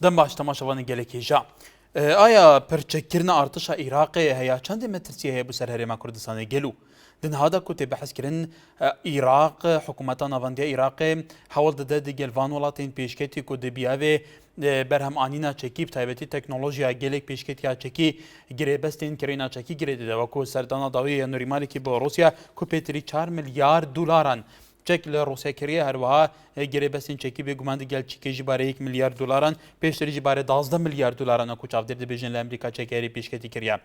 دم باش تماشاوان gelekî ja. Aya perçekirina artişa Iraqê heya çendê metirsiye heye bu ser Herêma Kurdistanê gelû. Di niha da ku tê behs kirin Iraq hikûmeta navandiya Iraqê hewl dide di gel van welatên pêşketî ku di biyavê berhemanîna çekî bi taybetî teknolojiya gelek pêşketiya çekî girêbestên kirêna çekî girê dide wekû serdana dawî ya Nurî Malîkî bi Rûsya ku pêtirî 4 milyar dolaran çek li Rûsya kiriye her wiha girêbestên çekî bêguman di gel çîkê ji barê 1 milyar dolaran pêşterî ji barê 12 milyar dolaran ku çavdêr dibêjin li Emerîka çekê pêşketî kiriye.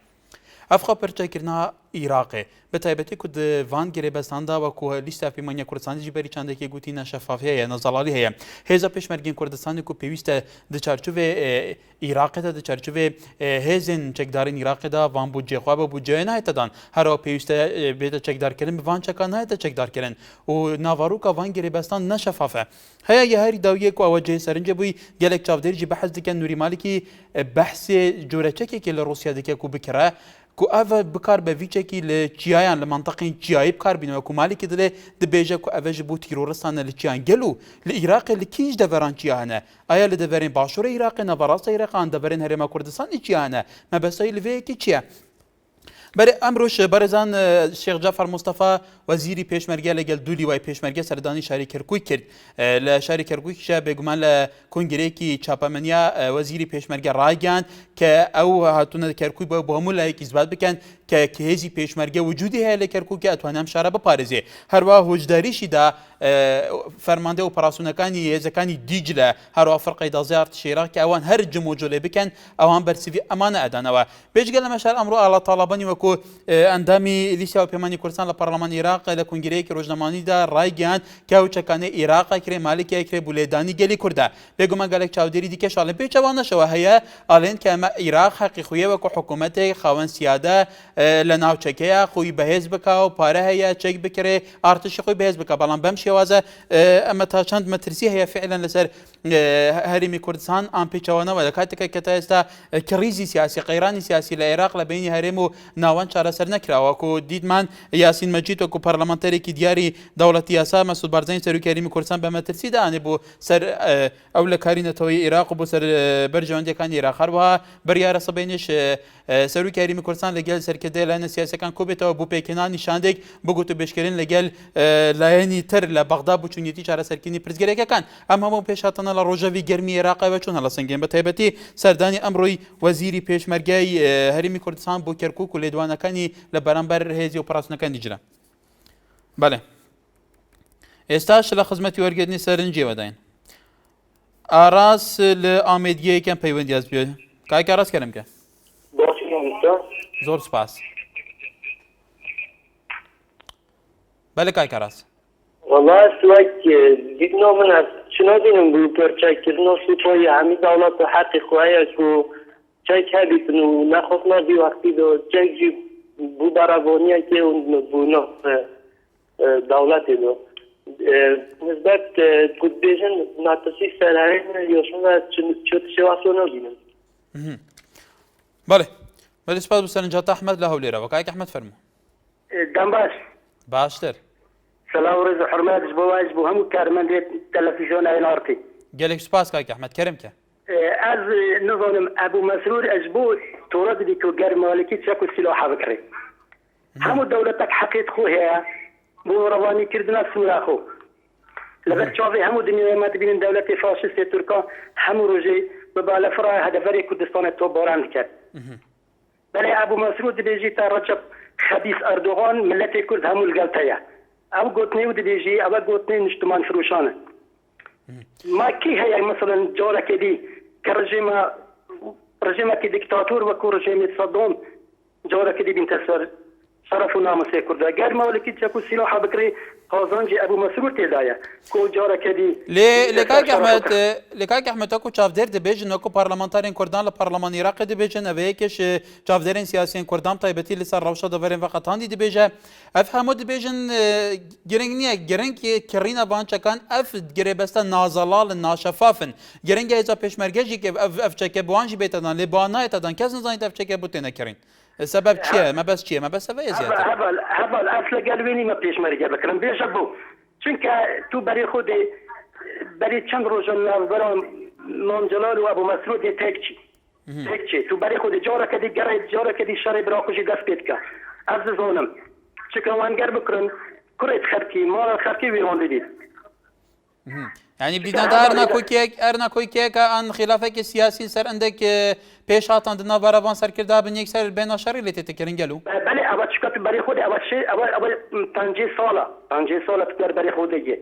Ev xwe perçekirina Iraqê bi taybetî ku di van girêbestan da wekû lîsta Pêmaniya Kurdistanê ji berî çandekê gotina şeffafiyê heye nezalalî heye. Hêza Pêşmergên Kurdistanê ku pêwîst e di çarçovê Iraqê de di çarçovê hêzên çekdarên Iraqê da van budcê xwe bi budceyê nahête dan. Her wa pêwîst e bête çekdarkirin bi van çeka nahête çekdarkirin û navaroka van girêbestan ne şeffaf e. Heya ya herî dawiyê ku ew cihê serincê bûyî gelek çavdêr jî behs dikin Nurî Malîkî behsê coreçekekê li Rûsya dike ku bikire ku ev bikar be vî çekî li çiyayan li manteqên çiyayî bikar bîne ku Malîkî dilê dibêje ku ev ji bo tîroristan li çiyan gelû li Iraqê li kî ji deveran çiya hene aya li deverên başûrê Iraqê nevarasta Iraqê an deverên Herêma Kurdistanê çiya hene me besayî li vê yekî çi ye berê emro ji berêzan Şêx Cafer Mustafa wezîrî pêşmerge li gel dû lîwayê pêşmerge serdanî şerê Kerkûk kir li şerê Kerkûk jî bêguman li kongreyekî çapemeniya wezîrî pêşmerge ragihand ke ew hatûne Kerkûk bi hemû layekî isbat bikin ke hêzî pêşmerge wicûdî heye li Kerkûkê etwane em şare biparêzê her wa hocdarî jî da fermandê operasyonekani hêzekanî Dîcle her wa Firqeyê Dazê Artişê Iraq ke ewan her cimocolê bikin ewan bersivî emane edanewe bêjgele me şer emro ala Talibanî wekû endamî lîsta Pêmanî Kurdistan li Parlemanê Iraqê li kongreyekî rojnamanî da ragihand ke ew çekanê Iraqê kirê Malîkê kirê bû lêdanî gelê Kurd e bêguman gelek çavdêrî dîke şalên pêç ewan neşewe heye alên ke me Iraq heqî xwe ye wekû hikûmetê xawen siyade li navçekeya xwî bihêz bike û pare heye çek bikire artişî xwe bihêz bike belan bem şêwaze em ta çend metirsî heye fi'len li ser Herêmê Kurdistan an pêçewana ve kateke ke êsta krîzî siyasî qeyranî siyasî li Iraq li bênî herêm û nawan çareser nekirawe ku dîtman Yasîn Mecîd ku parlamenterekî diyarî dewletî yasa Mesûd Barzanî Serokê Herêmê Kurdistan bi metirsî de anî bû ser ew li karî neteweyê Iraq û bû ser berjewendekan Iraq her wiha biryara sibênîş Serokê Herêmê Kurdistan li gel serkردeyê layên siyasekan kobêtewe bû pêkêna nîşandek bû gotûbêjkirin li gel layênî tir li Bexda bû çûniyetî çareserkirînî pirsgirêkekan em hemû pêşhatine li rojevî germî Iraqê ve çûn hala singên bi taybetî serdanî emroyî wezîrî pêşmergeyî Herêmê Kurdistan bû Kerkûk û lêdwanekanî li beramber hêzî operasyoneken Dîcle. Bele. Êsta ji li xizmetî wergirtinê serincê ve dayin. Aras li Amêdiyeyeken peywendî ez bûye. Kayek aras kerim ke. Zor spas. Bele kayek aras. Vallahi swak dîtno min ez çima bînim bû perçekirina Sûpayê hemî dewlet bi heqî xwe ye ku çek hebîtin û nexwestina vî wextî de çek jî bû berevaniyekê û bûna dewletê de nisbet ku dibêjin natirsî serherêmê yoşin ve çi şêwasê nabînim. Bele. Bele spas bi serincata Ehmed li Hewlêra ve kayek Ehmed fermo. Dembaş. Baştir. Selam rêz û hurmet ji bo we ji bo hemû karmendê televîzyona Iraqê. Gelek spas kayek Ehmed kerim ke. Ez nizanim Ebu Mesrûr ez bo tora didî ku ger Malîkî çek û silaha bikire. Hemû dewletek heqê xwe heye bo revanîkirina Sûra xwe. Li ber çavê hemû dinyayê me dibînin dewletê faşîstê Tirkan hemû rojê bi balefira hedeferê Kurdistanê topbaran dike. Belê Ebu Mesrûr dibêjî te Recep Xebîs Erdogan milletê Kurd hemû li gel te ye. Ew gotinê û dibêjî ew gotinê niştiman firûşan e. Ma kî heye mesela carekê dî ke rejimekî diktatûr wekû rejimê Saddam carekê dî bîn te ser şeref û namusê Kurd e. Ger Malîkî çek û silaha bikirî qazancê Ebu Mesrûr tê daye ku carekê dî Lê kayek Ehmed ku çavdêr dibêjin wekû parlamenterên Kurdan li Parlemanê Iraqê dibêjin ev yekê ji çavdêrên siyasiyên Kurdan taybetî li ser rewşa deverên ve qetandî dibêje ev hemû dibêjin giring niye giring kirîna van çekan ev girêbesta nazalal naşefafin giring hêza pêşmerge jî ev çeke bi wan jî bête dan lê bi wan nayê te dan kes nizanît ev çeke bû têne kirin. Sebep çi ye? Me bes çi ye? Me bes ev ye zêdetir. Heval ez li gel wênî me pêşmerge bikirim bêje bû. Çünkü tu berê xwe dê berê çend rojan navbera مانجلال و ابو مسعود تکچی تو برای خود جاره کدی گرای جاره کدی شری براکوشی دست پیدکا از زونم چکوانگر بکرن کرت خرکی مال خرکی ویران دید يعني بدينا ارنا كويكيك ان خلافك السياسي سر عندك پیش هاتان دنا برابان سر کرده بن یک سر بین اشاری اللي تتكرن قالوا بله اول شكت بري خود اول شيء اول 5 ساله تقدر بري خوديه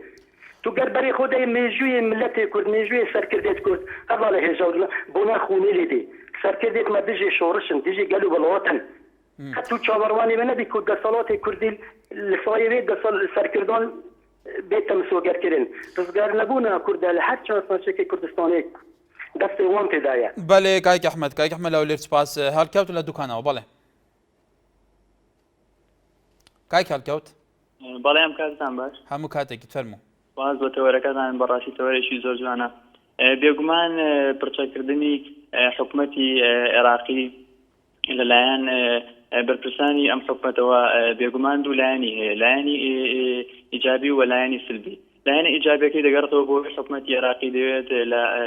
تقدر بري خوديه ميجوي ملتي كرد ميجوي سر كردت كرد هذا له جول بنا خوني لدي سر كردت ما بيجي شورشن تيجي قالوا بالوطن حتى تشاورواني من ابي كرد صلاه كردي الصايري دصل سر كردان بيت مسوقر كرين تصغر نبونا كرد لحد شان شكل كردستاني دست وان تدايا بله كايك احمد لو ليرت سباس هالكوت ولا دكانه بله كايك هالكوت بله ام كاتان باش همو كاتك تفرمو واز بتوركاتان براسي توريشي زور جوانا بيغمان برچاكردني حكومتي عراقي للايان برپرسانی ام حکومتەوە بێگومان دوو لایانی ئیجابی و لایانی سلبی لایەنە ئیجابیەکەی دەگەڕێتەوە بۆ حکومەتی عێراقی دەوێت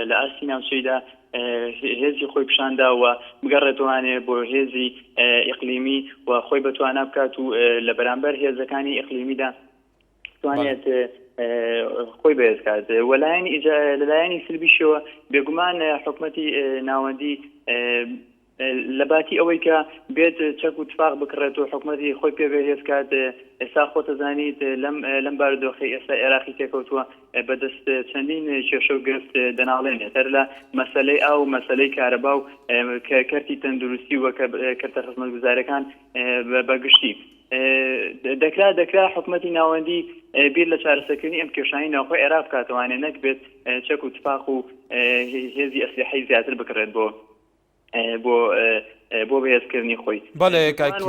لە ئاستی ناوچەیدا هێزی خۆی پیشانداوە بگەڕێتوانێ بۆ هێزی ئیقلیمی و خۆی بەتوانە بکات و لە بەرامبەر هێزەکانی ئیقلیمیدا توانێت خۆی بەهێزکات و لەلایەنی سلبیشەوە بێگومان حکومەتی ناوەندی لەباتی ئەوەی کە بێت چەک و تفاق بکڕێت و حکومەتی خۆی پێ بەهێزکات ئێستا خۆتە زانیت لەم بارودۆخی ئێستا عێراقی تێکەوتووە بەدەست چەندین کێشە و گرفت دەناڵێنێت هەر لە مەسەلەی ئاو و مەسەلەی کارەبا و کەرتی تەندروستی و کەرتە خزمەتگوزارەکان بەگشتی دەکرا حکومەتی ناوەندی بیر لە چارەسەرکردنی ئەم کێشانی ناوخۆی عێراق بکاتوانێت نەک بێت چەک و تفاق و هێزی ئەسلحەی زیاتر بکڕێت بۆ بەهێزکردنی خۆی بەڵێ کاکی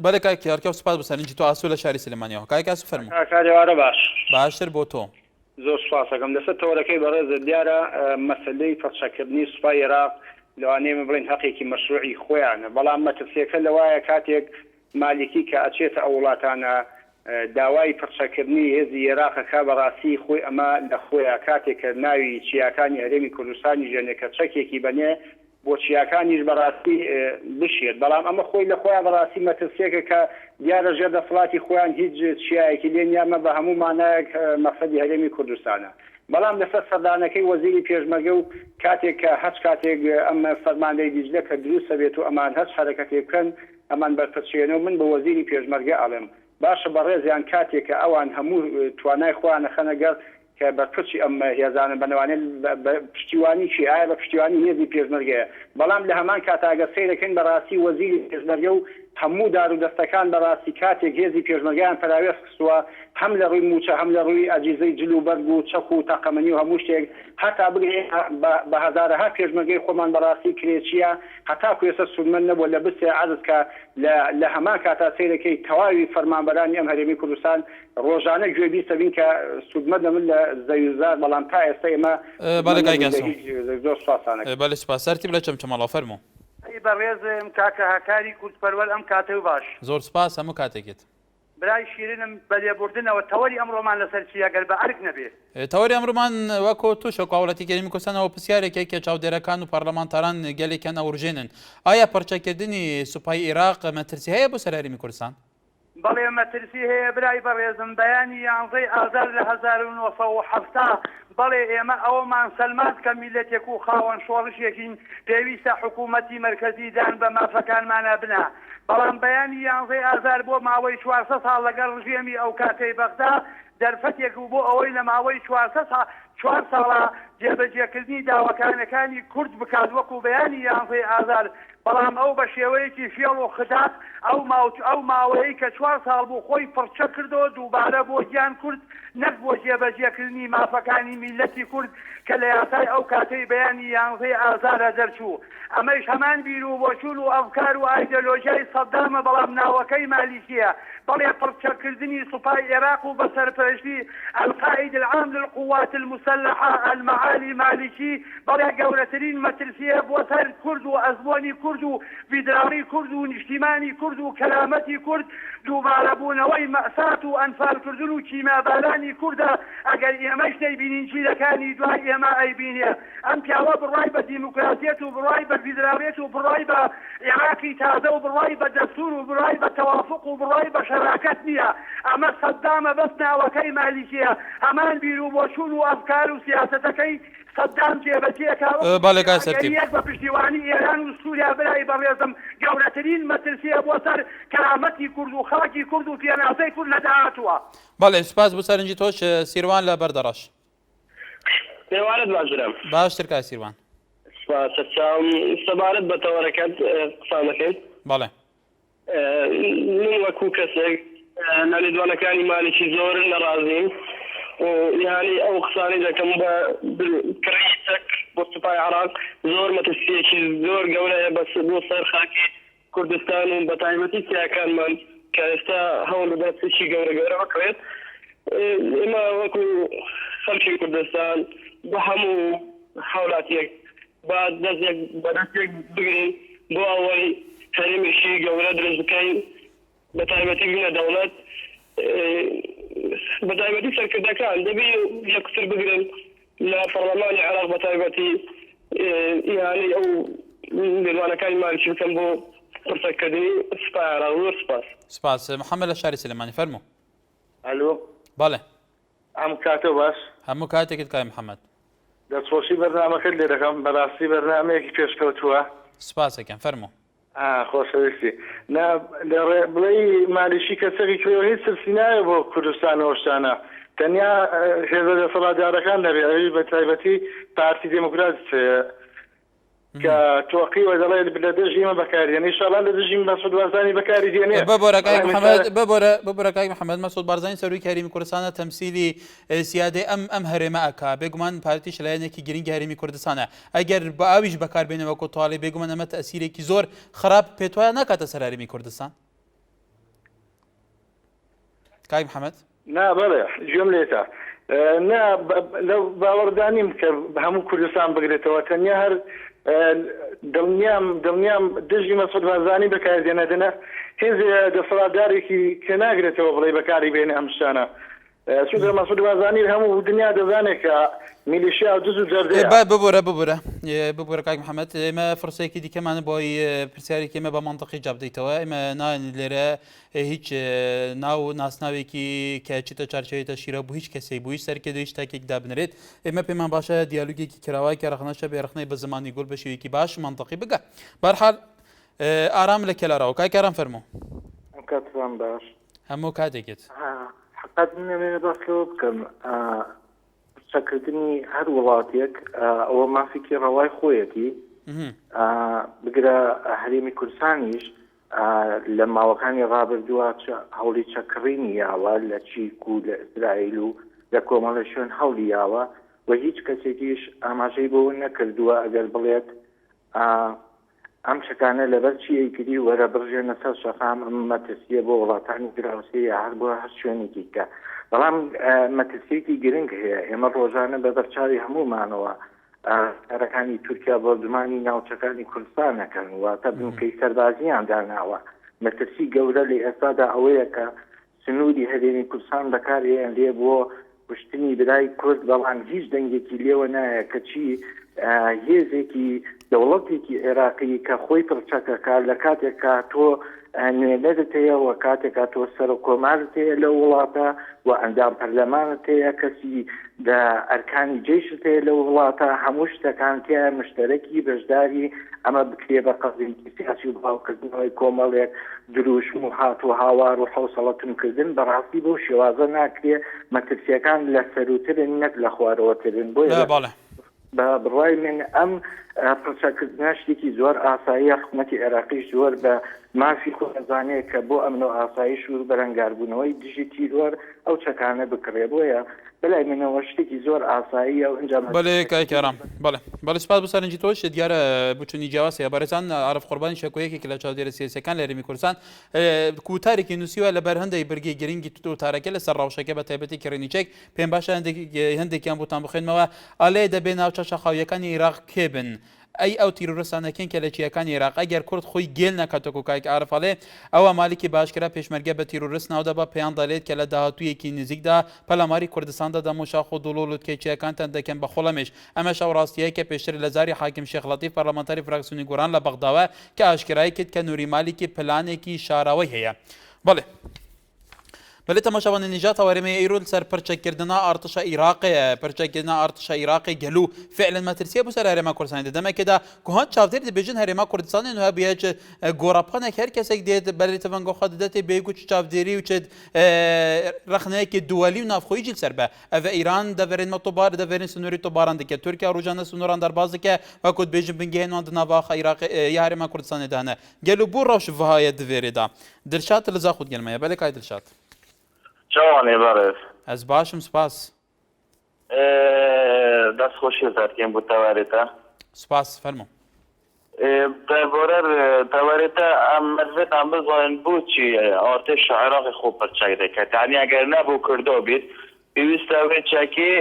بەڵێ کاکی هەرکەوت سوپاس بەسەرنجی تۆ ئاسوو لە شاری سلێمانیەوە کاکی ئاسوو فەرموو کاریوارە باشتر بۆ تۆ زۆر سوپاسەکەم لەسەر تەوەرەکەی بەڕێزە دیارە مەسەلەی فەرچەکردنی سوپای عێراق لەوانەیە بڵێن حەقێکی مەشروعی خۆیانە بەڵام مەترسیەکە لەوایە کاتێک مالکی کە ئەچێتە ئەو وڵاتانە داوای پرچەکردنی هێزی عێراقەکە بەڕاستی خۆی ئەمە لە خۆیە کاتێک کە ناوی چیاکانی هەرێمی کوردستانی ژێنێکە چەکێکی بەنێ بۆ چیاکانیش بەڕاستی بشێت بەڵام ئەمە خۆی لە خۆیان بەڕاستی مەترسیەکە کە دیارە ژێر دەسەڵاتی خۆیان هیچ چیایەکی لێن یامە بە هەموو مانایەک مەقسەدی هەرێمی کوردستانە بەڵام لەسەر سەردانەکەی وەزیری پێشمەرگە و کاتێک کە هەچ کاتێک ئەم فەرماندەی دیجلە کە دروستە بێت و ئەمان هەچ حرەکەتێک بکەن ئەمان بەرپرسێنەوە من بە وەزیری پێشمەرگە ئەڵێم باشە بەڕێزیان کاتێک کە ئەوان هەموو توانای خۆیان نەخەنەگەر کە بەرپرسی ئەم هێزانە بەنەوانێت پشتیوانی چی ئایا بە پشتیوانی هێزی پێشمەرگەیە بەڵام لە هەمان کاتاگە سەیرەکەن بەڕاستی وەزیری پێشمەرگە و هەموو دار و دەستەکان بەڕاستی کاتێک هێزی پێشمەرگیان فراوێست خستووە هەم لە ڕووی موچە هەم لە ڕووی ئەجیزەی جلو و بەرگ و چەق و تاقەمەنی و هەموو شتێک هەتا بگرێ بە هەزارەها پێشمەرگەی خۆمان بەڕاستی کرێچیە هەتا کوێسە سودمەند نەبووە لە بسێ عەرز کە لە هەمان کاتا سەیرەکەی تەواوی فەرمانبەرانی ئەم هەرێمی کوردستان ڕۆژانە گوێ بیستەبین کە سودمەند دەمن لە زەویزار بەڵام تا ئێستا ئێمە زۆر سوپاسانە بەڵێ سوپاس سەرتی بڵێ چەمچەمەڵا فەرموو بەڕێزم کاکە هاکاری کورتپەروەر ئەم کاتەی باش زۆر سپاس هەموو کاتێکێت برای شیرینم بەلێبوردنەوە تەوەری ئەمڕۆمان لەسەر چی ئەگەر بە ئەرک نەبێت تەوەری ئەمڕۆمان وەکو تووشە هاوڵاتی گەرمی کوردستانەوە پرسیارێکێکە چاودێرەکان و پەرلەمانتاران گەلێکیان ئەوڕژێنن ئایا پەرچەکردنی سوپای عێراق مەترسی هەیە بۆ سەر هەرێمی کوردستان بەڵێ مەترسی هەیە برای بەڕێزم بەیانی 11 ئازار لە 1970 بەڵێ ئێمە ئەوەمان سەلمات کە میلەتێک و خاوەن شۆڕشێکین پێویستە حکوومەتی مەرکەزی دان بە مافەکانمانە بنا بەڵام بەیانی 11 ئازار بۆ ماوەی 400 ساڵ لەگەڵ ڕژێمی ئەو کاتەی بەغدا دەرفەتێک و بۆ ئەوەی لە ماوەی 4 ساڵە جێبەجێکردنی داواکانەکانی کورد بکات وەکو بەیانی 11 ئازار بەڵام ئەو بە شێوەیەکی فێڵ و خدات ئەو ماوەیە کە 4 ساڵ بوو خۆی پڕچە کردەوە دووبارە بۆ گیان کورد نەک بۆ جێبەجێکردنی مافەکانی میلەتی کورد کە لە یاسای ئەو کاتەی بەیانی 11 ئازارە دەرچوو ئەمەش هەمان بیر و بۆچول و ئەفکار و ئایدۆلۆژیای سەدامە بەڵام ناوەکەی مالیکیە بەڵێ پڕچەکردنی سوپای عێراق و بە سەرپەرشتی القائد العام للقوات المسلحة المعالي مالكي بلا قولترين مترسية بوسر كرد وأزبوني كرد فيدراري كرد ونجتماني كرد وكلامتي كرد دووبارەبوون وەی مەسات و ئەنفالکردن و کیمابالانی کووردە ئەگەر ئێمەش دەیبینین چیرەکانی دوای ئێمە ئەیبینێ ئەم پیاوە بڕای بە دیموکراسیەت و بڕای بە فیدراڵێت و بڕای بە عێراقی تازە و بڕای بە دەستور و بڕای بە تەوافق و بڕای بە شەراکەت نییە ئەمە سەدامە بەس ناوەکەی مالیکیە هەمان بیر و بۆچوون و ئەفکار و سیاسەتەکەی سەدام جێبەجێکا یەک بە پشتیوانی ئێران و سووریا برای بەڕێزم گەورەترین مەترسیە بۆ سەر کەرامەتی کورد و خەڵکی کورد و پێناسەی کورد لەداهاتووە. بەڵێ سپاس بۆ سەرنجی تۆش سیروان لە بەردەڕەش. پێوانت باشرم باشتر کا سیروان. سپاسە چاوم سەبارەت بە تەوەرەکەت قسان دەکەیت. بەڵێ. من وەکو کەسێک لە لێدوانەکانی مالکی زۆرن نەڕازیم. یعنی ئەو قسانی دەکەم بە کڕیتەک بۆ سوپای عراق زۆر مەترسیەکی زۆر گەورەیە بۆ سەر خاکی کوردستان و بە تایبەتی سیاکانمان کە ئێستا هەوڵ بدات سێکی گەورە گەورە بکرێت. ئێمە وەکو خەڵکی کوردستان بە هەموو هەوڵاتیەک با بەدەستێک بگرین بۆ ئەوەی هەرێمێکی گەورە دروست بکەین بە تایبەتی بینە دەوڵەت بە تایبەتی سەرکردەکان دەبێ یەکسر بگرن لە پەرلەمانی عێراق بە تایبەتی یعنی ئەو لێدوانەکانی مالکی بکەن بۆ قرسەکردنی سوپای عێراق. زۆر سپاس. سپاس. محەممەد لە شاری سلێمانی فەرموو. ئەلۆ بەڵێ ئەم کاتە باش هەموو کاتێکت کای محەممەد دەستخۆشی بەرنامەکەت لێ دەکەم بەڕاستی بەرنامەیەکی پێشکەوتووە. سپاسەکەم فەرموو. خۆشەویستی بڵێ مالیشی کەسێکی کوێوە هیچ سرسی نایە بۆ کوردستان ئەوشتانە تەنیا هێزە دەسەڵاتدارەکان دەبێت ئەوی بە تایبەتی پارتی دموکرات کە تۆقیوە دەڵێ لە دژیمە بەکاردێنێ ئینشاڵڵا لە دژیم مەسعود بارزانی بەکاری دێنێ. ببۆرە کاک محەممەد مەسعود بارزانی سەرۆکی هەرێمی کوردستانە تەمسیلی سیادەی ئەم هەرێمە ئەکا بێگومان پارتی شلایەنێکی گرنگی هەرێمی کوردستانە ئەگەر بە ئاویش بەکاربێنەوە کۆتواڵی بێگومان ئەمە تەسیرێکی زۆر خراپ پێتوایە ناکاتە سەر هەرێمی کوردستان. کاک محەممەد نا بەڵێ گوێم لێتە لەو باوەڕدانیم کە هەموو کوردستان بگرێتەوە تەنیا هەر دڵنیام دژی مەسعود بارزانی بەکاردێنەدەنە هێز دەسەڵاتدارێکی کە ناگرێتەوە بڵێ بەکاری بێنێ ئەم شتانە چونکە مەسعود بارزانی هەموو دنیا دەزانێت کە میلیشیا و دز و جەردەیە. ببوورە کاک محەممەد ئێمە فرسەیەکی دیکەمانە بۆی پرسیارێکی ئێمە بە منطقی جاب بدەیتەوە ئێمە نان لێرە هیچ ناو ناسناوێکی کە چیتە چارچێتە شیرە بوو هیچ کەسێک بوو هیچ سەرکێ هیچ تاکێک دابنرێت ئێمە پێمان باشە دیالوگێکی کراوای کە ڕخنەشە بێرەخنەی بە زمانی گوڵ بە شێوەیەکی باش منطقی بگە. بەرحال ئارام لە کێلارەوە کاکاران فەرموو. کاتتان باش هەموو کاتێکت حقات نەوێنە باسەوە بکەم قسەکردنی هەر وڵاتێک ئەوە مافێکی ڕەوای خۆیەتی بگرە هەرێمی کوردستانیش لە ماوەکانی ڕابردووە هەوڵی چەکڕینی یاوە لە چیک و لە ئیسرائیل و لە کۆمەڵە شوێن هەوڵی یاوە و هیچ کەسێکیش ئاماژەی بۆ نەکردووە ئەگەر بڵێت ئەم شەکانە لەبەر چی ئەیکردی وەرە بڕژێنە سەر شەفام مەترسیە بۆ وڵاتانی دراوسێ یا هەر بۆ هەر شوێنێکی کە بەڵام مەترسیەکی گرنگ هەیە ئێمە ڕۆژانە بە بەرچاوی هەمومانەوە کارەکانی تورکیا بۆ زمانی ناوچەکانی کوردستانەکەن واتە بنکەی سەربازیان داناوە. مەترسی گەورە لە ئێستادا ئەوەیە کە سنووری هەرێمی کوردستان بەکارهێن لێ بۆ کوشتنی برای کورد بەڵام هیچ دەنگێکی لێوە نایە کەچی هێزێکی دەوڵەتێکی عێراقی کە خۆی پڕچەکەکە لە کاتێکا تۆ نوێنەرت هەیە و کاتێکا تۆ سەر و کۆمارت هەیە لە وڵاتە و ئەندام پەرلەمانت هەیە کەسی ئەرکانی جێشت هەیە لە وڵاتە هەموو شتەکان تایە مشتەرەکی بەشداری ئەمە بکرێ بە قەزێکی سیاسی و بڵاوکردنەوەی کۆمەڵێک دروشم و هات و هاوار و حوسەڵەتونکردن بەڕاستی بۆ شێوازە ناکرێ مەترسیەکان لە سەروترن نەک لە خوارەوەترن بۆیە بە بڕای من ئەم پرچەکردنە شتێکی زۆر ئاسایی حکوومەتی عێراقیش زۆر بە مافی خۆنەزانەیە کە بۆ ئەمن و ئاسایش و بەرەنگاربوونەوەی دژی تیرۆر ئەو چەکانە بکڕێ بۆیە بەلای منەوە شتێکی زۆر ئاساییە و ئەنجام بەڵێ کاکێرام بەڵێ سپاس بۆ سەرنجی تۆش دیارە بچوونی جیاواسەیە بەڕێزان عارف قوربانی شەکۆیەکێک لە چاودێرە سیاسیەکان لە هەرێمی کوردستان کوتارێکی نووسیوە لەبەر هەندێک بەرگی گرنگی وتارەکە لەسەر ڕاوشەکە بە تایبەتی کڕێنیچێک پێم باشە هەندێکیان بۆتان بخوێنمەوە ئەڵێ دەبێ ناوچە شەقاویەکانی عێراق کێ بن ئەی ئەو تیرۆرستانەکەن کە لە چیەکانی عێراق ئەگەر کورد خۆی گێل نەکاتەوە کایک عارفەڵێ ئەوە مالکی باشکرا پێشمەرگە بە تیرۆرست ناودەبە پێیان دەڵێت کە لە داهاتوویەکی نزیکدا پەلاماری کوردستاندا دەموشاخ و دڵۆڵوت کێچیەکانتان دەکەن بە خۆڵەمێش ئەمەش ئەو ڕاستیەیە کە پێشتر لە زاری حاکم شێخ لەتیف پەرلەمانتاری فراکسیۆنی گۆران لە بەغداوە کە ئاشکرای کرد کە نووری مالکی پلانێکی شاراوەی هەیە بەڵێ بەڵێ تەماشاوان نجات هەوارەمەی ئەیرۆ سەر پرچەکردنا ئارتشە عێراقی پرچەکردنا ئارتشە عێراقی گەلو فعلا مەترسیە بۆ سەر هەرێما کوردستانی دەمەکەدا کوهان چاودێر دەبێژن هەرێما کوردستانی نوها بێچ گۆڕەپانێک هەر کەسێک دێت بەلێ تەڤەنگۆخە دەدەتێ بێگو چاودێری و چێت رەخنەیەکی دووەلی و نافخۆی جیل سەر بە ئەڤە ئیران دەڤێرن مەتۆبار دەڤێرن سنووری تۆباران دەکەت تورکیا ڕووجانە سنووران دەرباز دەکە وەکوت بێژن بنگهێنوان دناواخە عێراق یا هەرێما کوردستانێدانە گەلو بۆ ڕەوش ڤایە دەڤێرێدا دڵشاد لە زاخوت گەلمەیە بەلێ کای دڵشاد چاوانێ بەڕێز ئەس باشم سپاس دەست خۆشی زارکێن بۆ تەوارێتە سپاس فەرموو دەبارە تەوارێتە ئەم مەرزێتان بزانن بۆچی ئارتێشە عێراقی خۆ پەرچاک دەکات یعنی ئەگەر نەبوو کردۆ بیت پێویستە وێ چاکی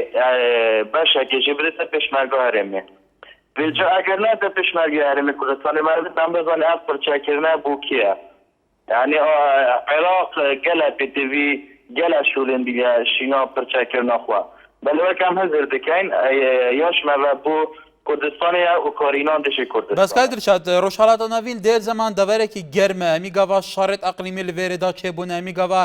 بەشێکێکی بدێتە پێشمەرگە هەرێمێ بێجا ئەگەر ناتە پێشمەرگی هەرێمی کوردستانی مەرزێتان بزانن ئەم پەرچاکردنا بۆ کیە یعنی عێراق گەلە پێتیڤی گەلە شولێن دیگە شینا پرچاکردنا خوا بەلەوە کەم هەزر دەکەین یاشمەوە بۆ کوردستانی و کارینان دشی کوردستان بەس کای دڵشاد ڕۆژهەڵاتە ناوین دێر زەمان دەڤەرێکی گەرمە ئەمیگاوا شەڕێت ئەقلیمی لەڤێرەدا چێبوون ئەمیگاوا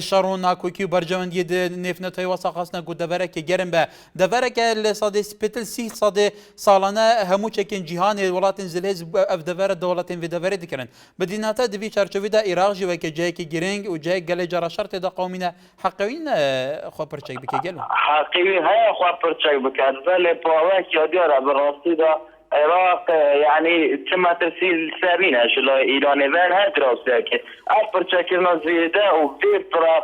شەڕ و ناکۆکی و بەرژەوەندی نێفنەتەوەی وەسەقاستنە و دەڤەرێکی گەرم بە دەڤەرێکە لە سەدەی سپتل 30 سەدەی ساڵانە هەموو چێکین جیهانی وڵاتین زلهێز ئەف دەڤەرە دەوڵەتین وێ دەڤەرێ دەکردن بەدیناتە دەبی چارچۆڤیدا عێراق ژیوەکە جەیەکی گرنگ و جەیەک گەلەی جارە شەڕ تێدا قەومینە حەقەوین خۆ پرچەک بکە گەلو حەقیوی هەیە خوا پرچەک بکات بەلێ پاوەکی دیارە بەڕاستیدا عێراق یعنی چما ترسیل سابینە شلو ئیرانی وێن هەر دراوسێکی ئەف پرچەکردنا زیێدە و بێ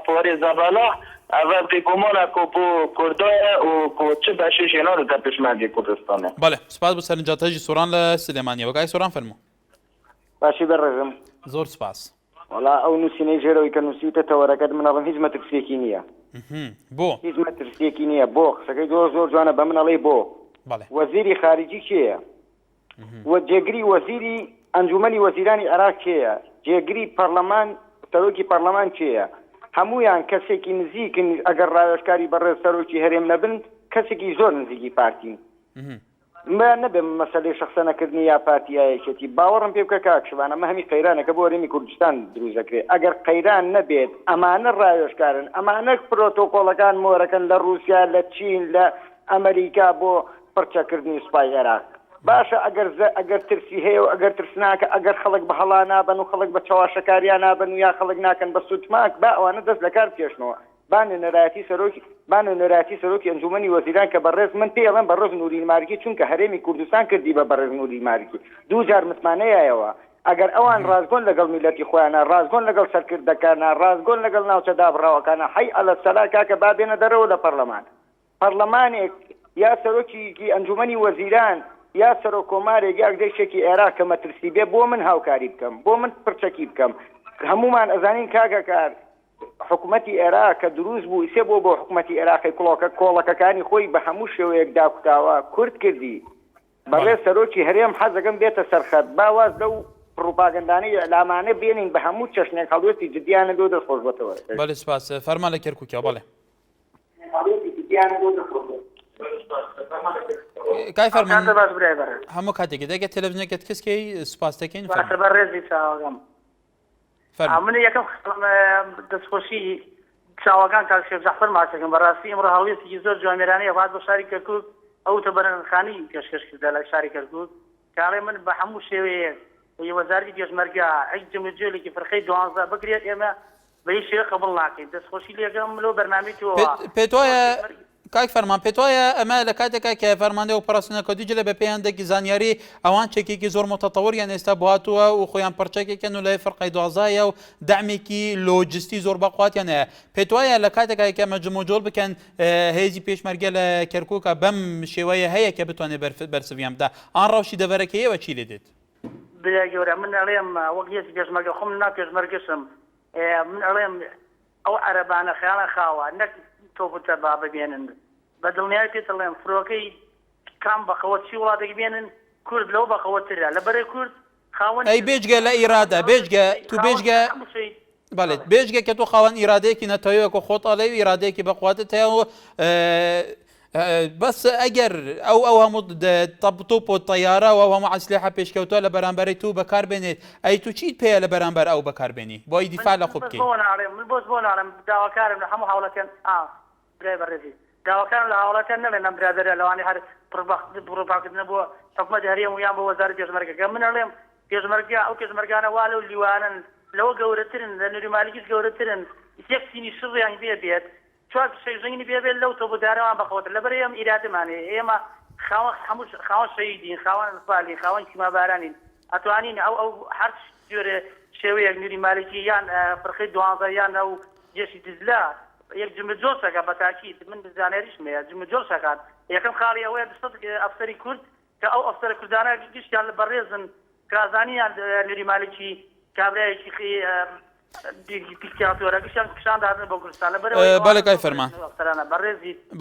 پۆری زەبەلا ئەڤە بێگومانە کۆ بۆ کوردایە و کۆ چ بەشیش هێنا دە پێشمەرگی کوردستانە بەڵێ سپاس بۆ سەرنجاتەژی سۆران لە سلێمانیەوە کای سۆران فەرموو باشی بەڕێزم زۆر سپاس وڵا ئەو نووسینەی ژێرەوەی کە نووسیتە تەوەرەکەت منەڵم هیچ مەترسیەکی نییە بۆ هیچ مەترسیەکی نییە بۆ قسەکەی زۆر زۆر جوانە بە منەڵێ بۆ وەزیری خارجی کێیە و جێگری وەزیری ئەنجومەنی وەزیرانی عێراق کێیە جێگری پەرلەمان سەرۆکی پەرلەمان کێیە هەمویان کەسێکی نزیکن ئەگەر ڕاوێژکاری بەڕێز سەرۆکی هەرێم نەبن کەسێکی زۆر نزیکی پارتین نەبێ مەسەلەی شەخسە نەکردنی یا پارتیایەکێتی باوەڕم پێ بکە کاکشبانە ئەمە هەمی قەیرانەکە بۆ هەرێمی کوردستان دروست دەکرێت ئەگەر قەیران نەبێت ئەمانە ڕاوێژکارن ئەمانە پرۆتۆکۆڵەکان مۆرەکەن لە رووسیا لە چین لە ئەمریکا بۆ پڕچەکردنی سوپای عێراق باشە ئەگەر ترسی هەیە و ئەگەر ترسناکە ئەگەر خەڵک بە هەڵا نابن و خەڵک بە چاواشەکاریان نابن و یا خەڵک ناکەن بە سوتماک با ئەوانە دەست لە کار بکێشنەوە بانێنەرایەتی سەرۆکی ئەنجومەنی وەزیران کە بەڕێز من پێڵێن بەڕێز نووری مارکی چونکە هەرێمی کوردستان کردی بە بەڕێز نووری مارکی دوو جار متمانەیەوە ئەگەر ئەوان ڕازگۆن لەگەڵ میلەتی خۆیانە ڕازگۆن لەگەڵ سەرکردەکانە ڕازگۆن لەگەڵ ناوچە دابڕاوەکانە حەی ئەلە سەلا کاکە با بێنە دەرەوە لە پەرلەمانێک یا سەرۆکی ئەنجومەنی وەزیران یا سەرۆک کۆمارێک یاک دەشتێکی عێراق کە مەترسی بێ بۆ من هاوکاری بکەم بۆ من پرچەکی بکەم هەمومان ئەزانین کاگەکار حکوومەتی عێراق کە دروست بوو ئیسێ بۆ حکوومەتی عێراقی کۆڵەکەکانی خۆی بە هەموو شێوەیەک داکوتاوە کورد کردی بەڕێز سەرۆکی هەرێم حەزەکەم بێتە سەرخەت باواز لەو پروپاگەندانەی ئەلامانە بێنین بە هەموو چەشنێک هەڵوێتی جدیانە دۆ دەستخۆش بێتەوە بەڵێ سپاس فەرمان لە کێرکووکیا بەڵێ کای فەرمان هەموو کاتێکی دەگە تەلەڤیزیۆنێکت کەسکەی سوپاس دەکەین بەڕێزی چاوەکەم من یەکەم دەستخۆشی چاوەکان کاک شێخ جەعفەر ماسەکەم بەڕاستی ئەمڕۆ هەڵوێستێکی زۆر جوانێرانەیە هات بە شاری کەرکووک ئەوتە بەرەنخانی پێشکەش کردا لە شاری کەرکووک کاڵێ من بە هەموو شێوەیەک وەزارەتی پێشمەرگە هیچ جمجێلێکی فرقەی 12 بگرێت ئێمە بە هیچ شێوە قبوڵ ناکەین دەستخۆشی لێگەم لەو بەرنامەیەوە پێت وایە کاک فەرمان پێت وایە ئەمە لە کاتێکا کە فەرماندەی ئۆپەراسیۆنەکە دیجلە بە پێیاندێکی زانیاری ئەوان چێکێکی زۆر متەتەوریان ئێستا بواتووە و خۆیان پڕچەکێکن و لای فەرقەی دوازایە و دامێکی لۆجستی زۆر بەقواتیان هەیە پێت وایە لە کاتێکا کە مەجموجۆڵ بکەن هێزی پێشمەرگە لە کەرکووکە بەم شێوەیە هەیە کە بتوانێت بەرسەویان بدە ئان ڕەوشی دەڤەرەکەیەوە چی لێ دێت برا گەورە من ئەڵێم وەک هێزی پێشمەرگە خۆم نا پێشمەرگەشم من ئەڵێم ئەو عەرەبانە خەیاڵە خاوە نەک تۆ بتە با ببێنن بە دڵنیای پێت ئەڵێم فرۆکەی کام بەخەوە چی وڵاتێک بێنن کورد لەو بەخەوەترە لەبەرەی کورد خاوەن ئەی بێجگە لە ئیرادا بێجگە تو بێجگە بەڵێت بێژگە کە تۆ خاوەن ئیرادەیەکی نەتەوەیەکە خۆت ئەڵێ و ئیرادەیەکی بەخواتت هەیە و بەس ئەگەر ئەو هەموو تۆپ و تەیارە و هەموو ئەسلحە پێشکەوتووە لە بەرامبەری تو بەکاربێنێت ئەی تو چیت پێیە لە بەرامبەر ئەو بەکاربێنی بۆی دیفاع لە خۆ بکەیت من بۆ بۆ ناڵێم داواکارم لە هەموو هاوڵەتیان برای بەڕێزی داواکارم لە هاوڵەتیان نەڵێن ئەم برادەرە لەوانی هەر پڕۆپاکردنە بۆ حکومەتی هەرێم و یان بۆ وەزارەتی پێشمەرگەکە من ئەڵێم پێشمەرگە ئەو پێشمەرگانە وا لەو لیوانن لەوە گەورەترن لە نوری مالیکیش گەورەترن یەک سینی شڕیان بێ بێت چوار شەیژنگی بێ بێت لەو تۆ بۆدارەوان بەخەوەتر لەبەر ئێمە ئیرادەمانێ ئێمە خاوەن شەیدین خاوەن سپالین خاوەن کیمابارانین ئەتوانین ئەو هەر جۆرە شێوەیەک نوری مالکی یان فڕقەی دوانزە یان ئەو جێشی دزلا یەک جملە جۆشەکە بە تاکید من زانێریشم هەیە جملە جۆشەکان یەکەم خاڵی ئەوەیە دەستەت ئەفسەری کورد کە ئەو ئەفسەرە کوردانە گشتیان لە بەڕێزن کازانیان نوری مالکی کابرایەکی بەڵێ کای فەرمان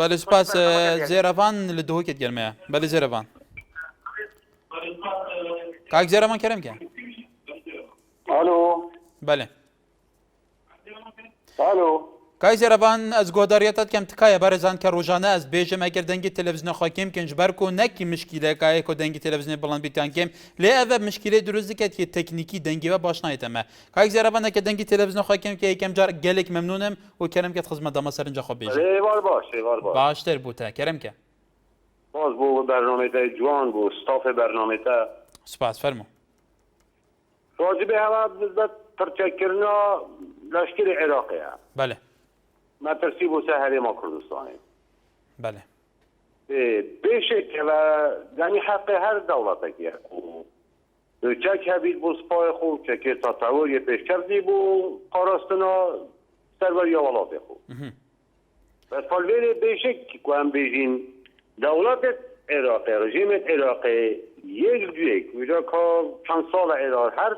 بەڵێ سپاس زێرەڤان لە دهۆکێت گەرمەیە بەڵێ زێرەڤان کاک زێرەڤان کەرەمکە بەڵێ کای زێرەڤان ئەس گۆداریەتت کەم تکایە بەرەزان کە ڕۆژانە ئەس بێژم ئەگەر دەنگی تەلەڤیزیۆنە خۆکێم کەنجبەرک و نەکی مشکیلەکایەک و دەنگی تەلەڤیزیۆنی بڵند بیتیان کێم لێ ئەڤە مشکلەی دروست دکات کە تەکنیکی دەنگیوە باش نایەتەمە کاک زێرەڤان کە دەنگی تەلەڤیزیۆنە خۆکێم کە یەکەم جار گەلێک مەمنونم و کەرەم کەت خزمەت دەمە سەرنجە خۆ بێژم باشتر بووتە کەرەمکە باز بۆ بەرنامەی جوان بوو ستافی بەرنامەتە سپاس فەرموو واجبێ هەوا نسبەت پڕچەکردنە لەشکری عێراقیە بەڵێ مەترسی بۆ سەر هەرێما کوردستانی بەڵێ بێشێکەوە دانی حەقی هەر دەوڵەتێکیە چەک هەبیت بۆ سپای خۆ چەکێ تەتەوریە پێشکەردی بۆ پاراستنە سەروەریە وڵاتێ خۆ بەس پەلوێرێ بێشێک کوان بێژین دەوڵەتێت عێراقی ڕژیمێت عێراقی یەک دوێک ویجا کە چەند ساڵە عێراق هەر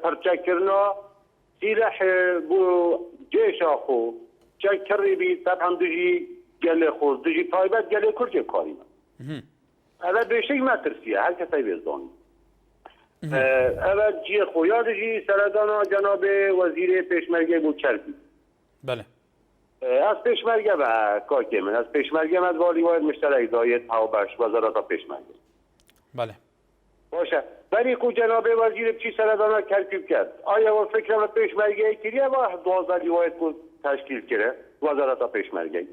پەرچەکردنە سیلەح بۆ جێشا خۆ چەک کڕی بی تەبعەن دژی گەلێ خۆز دژی تایبەت گەلێ کورجێ کاریمە ئەوە بێشێک مەترسیە هەر کەسەی بێزدانی ئەوە جیە خۆیا دژی سەردانا جەنابێ وەزیرێ پێشمەرگێ بۆ کەربی بەڵێ از پێشمەرگە بە کاکێ من از پێشمەرگە مەدوالی وایە مشتەرەک دایێت هاوبەش وەزارەتە پێشمەرگە بەڵێ باشە بەریق و جەنابێ وەزیرە بچی سەردانا کەربی بکرد ئایا وە فکرەمە پێشمەرگەی کردیە وە 12 لیوایەت کو تشکیل کرده وزارت پێشمەرگەی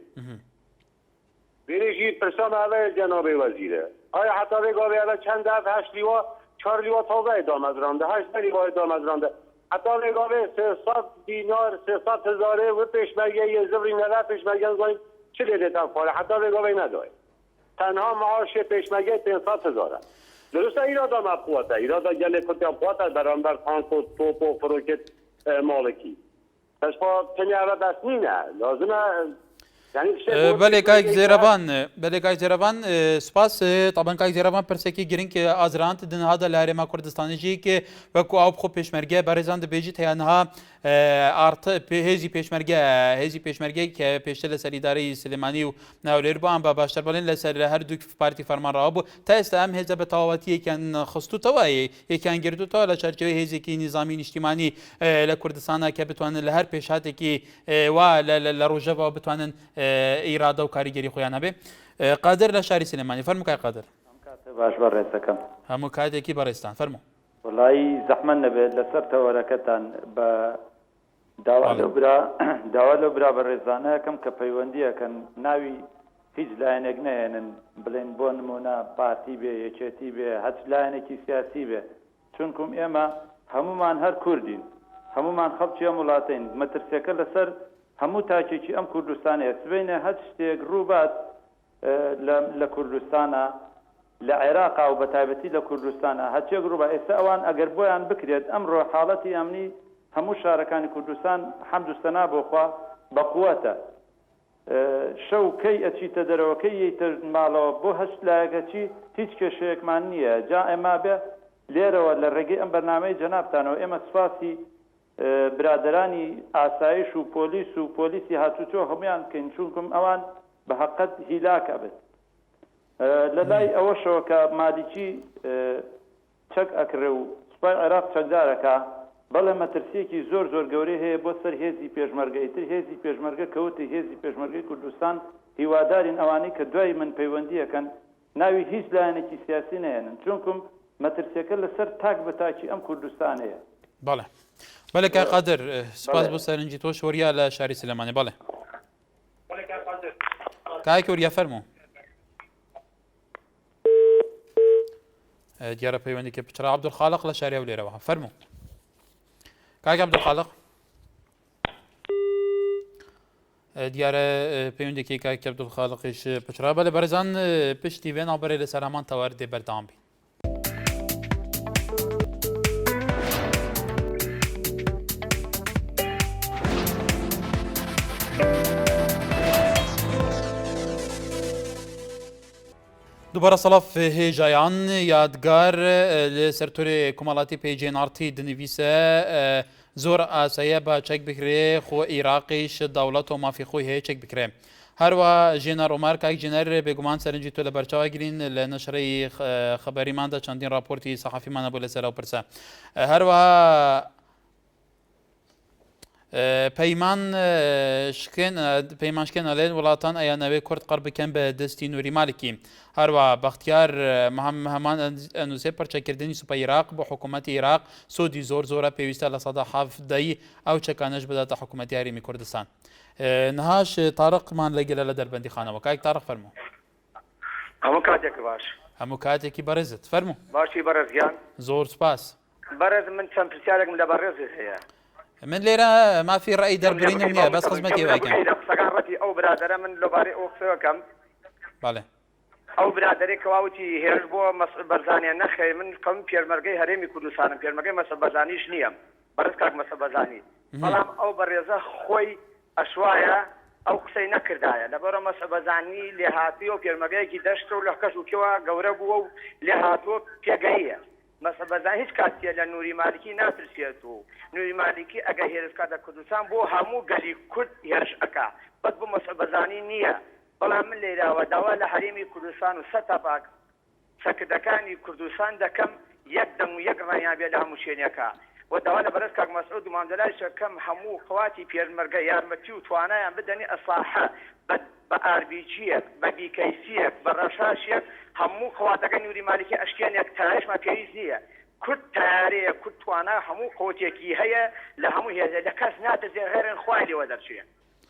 بێژی پرسام ئەوە جەنابێ وەزیرە ئایا حتا بێگاوێ ئەوە چەند دەف 8 لیوە 4 لیوە تازە دامەزرانده 8 لیوە دامەزرانده حتا بێگاوێ 300 دینار 300 هزاره و پێشمەرگەی زبری نەلا پێشمەرگەن زۆین چ لێ دێتان خۆڵە حتا بێگاوێ نەدۆی تەنها معاش پێشمەرگەی 500 هزاره درسته ایرادا مقوته ایرادا گله کتیا قوته برانبر تانک و توپ و فروکت مالکی پس با تنیاره دست نینه لازمه بله کاک زێرەڤان سپاس طبعا کاک زێرەڤان پرسێکی گرنگ ئازرانت دنهادا لە هەرێما کوردستانیژی کە وەکو ئەو بخۆ پێشمەرگە بەڕێزان دەبێژیت هەیەنها هێزی پێشمەرگەی کە پێشتر لەسەر ئیدارەی سلێمانی و ناولێر بووان بە باشتر بڵێن لەسەر هەر دوو پارتی فەرمانڕەوا بوو تا ئێستا ئەم هێزە بە تەواوەتی یەکیان خستوتەوە یەکیان گرتوتەوە لە چارچەوەی هێزێکی نیزامی نیشتیمانی لە کوردستانە کە بتوانن لە هەر پێشهاتێکی وا لە ڕۆژەوە بتوانن ئیرادە و کاریگەری خۆیان هەبێ قادر لە شاری سلێمانی فەرموو کای قادر باش بەڕێزەکەم هەموو کاتێکی بەڕێستان فەرموو وڵی زەحمەت نەبێت لەسەر تەوەرەکەتان بە داوا لەو برا بەڕێزانەکەم کە پەیوەندیەکەن ناوی هیچ لایەنێک نەهێنن بڵێن بۆ نمونە پارتی بێ یەکێتی بێ هەچ لایەنێکی سیاسی بێ چونکم ئێمە هەمومان هەر کوردین هەمومان خەڵکی ئەم وڵاتین مەترسیەکە لەسەر هەموو تاکێکی ئەم کوردستانەیە سبەینە هەچ شتێک ڕووبات لە کوردستانە لە عێراقا و بە تایبەتی لە کوردستانە هەچێک ڕووبە ئێستا ئەوان ئەگەر بۆیان بکرێت ئەمڕۆ حاڵەتی ئەمنی هەموو شارەکانی کوردستان حەمد و سەنا بۆخوا بەقووەتە شەو کەی ئەچیتە دەرەوە کەی یەیتە ماڵەوە بۆ هەشت لایەکەچی هیچ کێشەیەکمان نییە جا ئێمە بێ لێرەوە لە ڕێگەی ئەم بەرنامەی جەنابتانەوە ئێمە سوپاسی برادرانی ئاسایش و پۆلیسی هاتوچۆ هەمویان بکەین چونکم ئەوان بە حەقەت هیلاکە بێت لە لای ئەوەشەوە کە مالیکی چەک ئەکرێ و سوپای عێراق چەکدارەکە بەڵێ مەترسیەکی زۆر گەورەی هەیە بۆ سەر هێزی پێشمەرگە ئیتر هێزی پێشمەرگە کەوتی هێزی پێشمەرگەی کوردستان هیوادارین ئەوانەی کە دوای من پەیوەندیەکەن ناوی هیچ لایەنێکی سیاسی نێنن چونکم مەترسیەکە لەسەر تاک بە تاکی ئەم کوردستانەیە بەڵێ بەڵێ کاک قادر سپاس بۆ سەرنجی تۆ شۆریا لە شاری سلێمانی بەڵێ کاک وەریا فەرموو دیارە پەیوەندی پچرا عەبدولخالق لە شاری هەولێرەوە فەرموو کاک عەبدولخالق دیارە پەیوەندێکی کاک عەبدولخالقیش پچرا بەڵێ بەڕێزان پشتی وێ ناوبەرێ لە سەرامان تەوار دێ بەردەوام بین دووبارە سەڵاف هێژایان یادگار لە سەرتۆرێ کۆمەڵاتی پێیجێنارتی دنیویسە زۆر ئاساییە بە چەک بکرێ خۆ عێراقیش دەوڵەت و مافی خۆی هەیە چەک بکرێ هەروە ژێنەر ئۆمار کاک ژێنەر بێگومان سەرنجی تۆ لە بەرچاوە گرین لە نەشرەی خەبەریماندا چەندین راپۆرتی سەحافیمانە بۆ لەسەر ئەو پرسە هەروە پەیمانشکێن ئەڵێن وڵاتان ئەیانەوەی کورد قەڕ بکەن بە دەستی نووری مالکی هەروە بەختیار هەمان ئەنووسێ پەرچەکردنی سوپای عێراق بۆ حکوومەتی عێراق سۆدی زۆرە پێویستە لە سەدا حەڤدەی ئەو چەکانەش بداتە حکوومەتی هەرێمی کوردستان نەهاش تارقمان لەگەلە لە دەربەندی خانەوە کاک تارق فەرموو هەموو کاتێک باش هەموو کاتێکی بەڕێزت فەرموو باشی بەڕێزیان زۆر سپاس بەڕێز من چەند پرسیارێکم لە بەڕێزت هەیە من لێرە مافی ڕای دەربرینم نییە بەس خزمەتی واکەم سەگاڕەتی ئەو برادرە من لەبارەی ئەو قسەوەکەم بەڵێ ئەو برادێک کەواوتی هێرش بۆ مەسعود بەرزانیان نەخێ من قەوم پێرمەرگەی هەرێمی کوردستانم پێرمەرگەی مەسعود بەرزانیش نییە بەڕێز کاک مەسعود بەرزانی بەڵام ئەو بەڕێزە خۆی ئەشوایە ئەو قسەی نەکردایە لەبەرە مەسعود بەرزانی لێهاتی و پێرمەرگەیەکی دەشت و لە کەش و کێوە گەورە بووە و لێهاتووە پێگەیە مەسعود بەرزانی هیچ کاتیە لە نووری مالکی ناترسێت و نووری مالکی ئەگە هێرشکاتە کوردستان بۆ هەموو گەلی کورد هێرش ئەکا بەس بۆ مەسعود بەرزانی نییە بەڵام من لێراوە داوا لە هەرێمی کوردستان و سەتەپاک سەکردەکانی کوردستان دەکەم یەک دەنگ و یەک ڕایان بێ لە هەموو شوێنێکە و داوا لە بەرز کاک مەسعود و مامدەلای شەکەم هەموو خەواتی پێرمەرگە یارمەتی و توانایان بدەنی ئەسلاحە بە ئاربیجیەک بە بیکەیسیەک بە ڕەشاشێک هەموو خەواتەکە نووری مالکی ئەشکێنێک تایشمان پێویست نییە کورد تارەیە کورد توانە هەموو قوتێکی هەیە لە هەموو هێزە لە کەس ناتەزێ غێرن خوای لێوە دەرچێ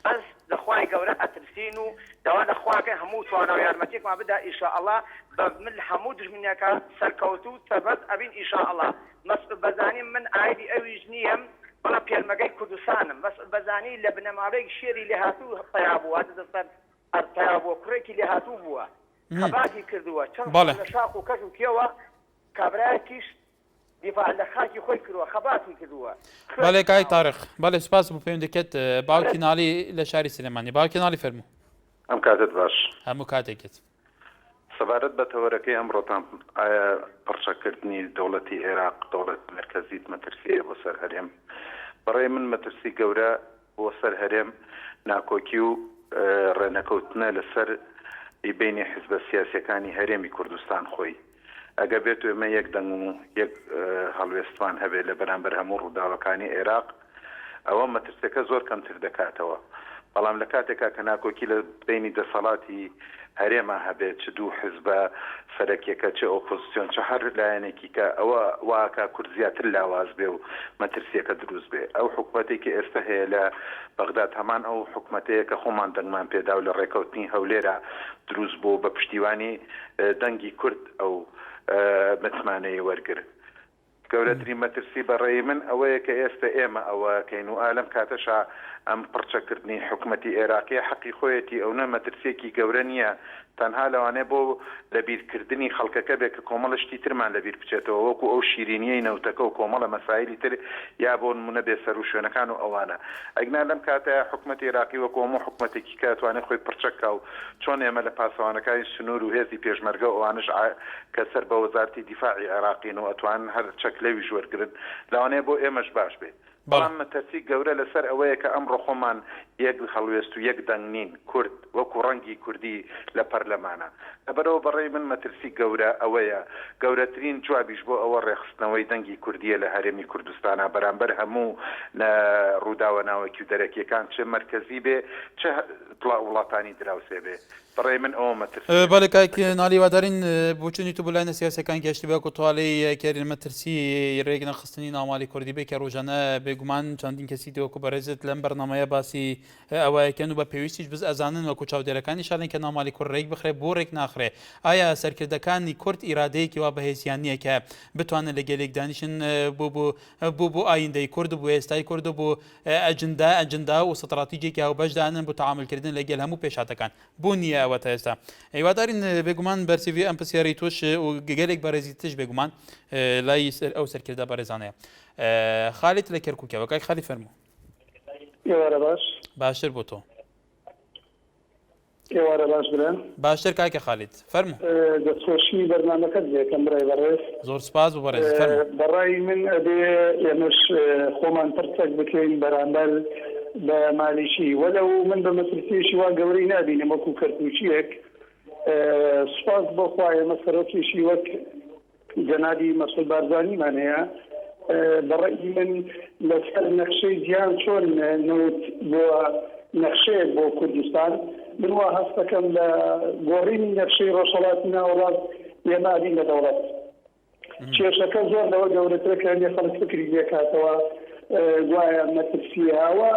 بەس لە خوای گەورە ئەترسین و داوا لە خواکە هەموو توانە و یارمەتێکمان بدا ئیشاءالله بە من هەموو دژمنیەکە سەرکەوت و تەبەت ئەبین ئیشاءالله مەسعود بەرزانی من ئایدی ئەویش نییەم بەڵام پێرمەرگەی کوردستانم مەسعود بەرزانی لە بنەماڵەیەک شێری لێهاتوو پیا بووە پیا بووە کوڕێکی لێهاتوو بووە خەباتی کردووە چەند لە شاق و کەش و کێوە کابرایەکیش دیفاع لە خاکی خۆی کردووە خەباتی کردووە بەڵێ کای تارق بەڵێ سپاس بۆ پەیوەندەکەت باوکی ناڵی لە شاری سلێمانی باوکی ناڵی فەرموو ئەم کاتت باش هەموو کاتێکت سەبارەت بە تەوەرەکەی ئەمڕۆتان ئایا پڕچەکردنی دەوڵەتی عێراق دەوڵەت مرکزیت مەترسیە بۆ سەر هەرێم بەڕێ من مەترسی گەورە بۆ سەر هەرێم ناکۆکی و ڕێنەکەوتنە لەسەر بینی حزبە سیاسیەکانی هەرێمی کوردستان خۆی ئەگە بێت ئێمە یەک دەنگ و یەک هەڵوێستوان هەبێت لە بەرامبەر هەموو ڕووداوەکانی عێراق ئەوە مەترسەکە زۆر کەمتر دەکاتەوە بەڵام لە کاتێکا کە ناکۆکی لە بینی دەسەڵاتی هەرێمە هەبێت چ دوو حزبە سەرەکیەکە چه ئۆپۆزیسیۆن چه هەر لایەنێکی کە ئەوە واکە کورد زیاتر لاواز بێ و مەترسیەکە دروست بێ ئەو حکوومەتێکی ئێستا هەیە لە بەغداد هەمان ئەو حکوومەتەیە کە خۆمان دەنگمان پێدا و لە ڕێکەوتنی هەولێرە دروست بوو بە پشتیوانی دەنگی کورد ئەو متمانەیە وەرگر گەورەترین مەترسی بەڕێی من ئەوەیە کە ئێستا ئێمە ئەوەکەین و ئالەم کاتەشا ئەم پڕچەکردنی حکوومەتی عێراقی حەقی خۆیەتی ئەو نە مەترسێکی گەورە نییە تەنها لەوانێ بۆ لەبیرکردنی خەڵکەکە بێت کە کۆمەڵشتی ترمان لەبیر بچێتەوە وەکو ئەو شیرینیەی نەوتەکە و کۆمەڵە مەسایلی تر یا بۆ نمونە بێسەر و شوێنەکان و ئەوانە ئەگنا لەم کاتە حکوومەتی عێراقی وەکو هەموو حکوومەتێکی کاتوانێت خۆی پڕچەکە و چۆن ئێمە لە پاسەوانەکانی سنوور و هێزی پێشمەرگە ئەوانش کە سەر بە وەزارەتی دیفاعی عێراقین و ئەتوانن هەر چەک لەویش وەرگرن لەوانەیە بۆ ئێمەش باش بێت بەڵام مەترسی گەورە لەسەر ئەوەیە کە ئەمڕۆ خۆمان یەک هەڵوێست و یەک دەنگ نین کورد وەکو ڕەنگی کوردی لە پەرلەمانە لەبەرەوە بەڕێی من مەترسی گەورە ئەوەیە گەورەترین جوابیش بۆ ئەوە ڕێخستنەوەی دەنگی کوردیە لە هەرێمی کوردستانە بەرامبەر هەموو ڕووداوە ناوەکی و دەرەکیەکان چه مرکزی بێ چه وڵاتانی دراوسێ بێ بەڕێی من ئەوە مەترسی بەڵێ کاک نالیوادارین بۆچوونی تو بلایەنە سیاسەکان گەشتی بە کوتواڵی کێرین مەترسی ڕێک نەخستنی ناومالی کوردی بێ کە ڕۆژانە بێگومان چەندین کەسی دەوەکو بەڕێزت لەم بەرنامەیە باسی ئەوەیەکەن و بە پێویستیش بز ئەزانن وەکو چاودێرەکانی شادن کە ناومالی کورد ڕێک بخرێ بۆ ڕێک ناخرێ ئایا سەرکردەکانی کورد ئیرادەیەکی وا بەهێزیان نییە کە بتوانن لە گەلێک دانیشن بۆ ئایندەی کورد بۆ ئێستای کورد و بۆ ئەجندا و ستراتیجێکی هاوبەشدانن بۆ تەعاملکردن لەگەڵ هەموو پێشاتەکان بۆ نییە ئەوە تا ئێستا هیوادارین بێگومان بەرسیڤی ئەم پرسیاری توش و گەلێک بەڕێزی تش بێگومان لای ئەو سەرکردە بەڕێزانەیە خالید لە کەرکووکەوە کاک خالی فەرموو ئێوارە باش باشتر بۆ تۆ ئێوارە باش برن باشتر کاکە خالید فەرموو دەستخۆشی بەرنامەکەت بێکەم بڕای بەڕێز زۆر سپاس بۆ بەڕێز فەرموو بەڕای من ئەبێ ئێمەش خۆمان پرسەک بکەین بەرامبەر بە مالیشی وەلەو من بە مەترسیشی وا گەورەی نابینم وەکو کەرکووچیەک سپاس بۆ خوایە مەسەرۆکیشی وەک جەنابی مەسعود بارزانیمان هەیە بەڕێی من لەسەر نەخشەی زیان چۆن نوت بۆ نەخشەیەک بۆ کوردستان من وا هەست دەکەم لە گۆڕینی نەخشەی ڕۆژهەڵاتی ناوەڕاست ئێمە ئەبین لە دەوڵەت کێشەکە زۆر لەوە گەورەترە کە هەندێک خەڵک فکری لێکاتەوە گوایە مەترسیەوە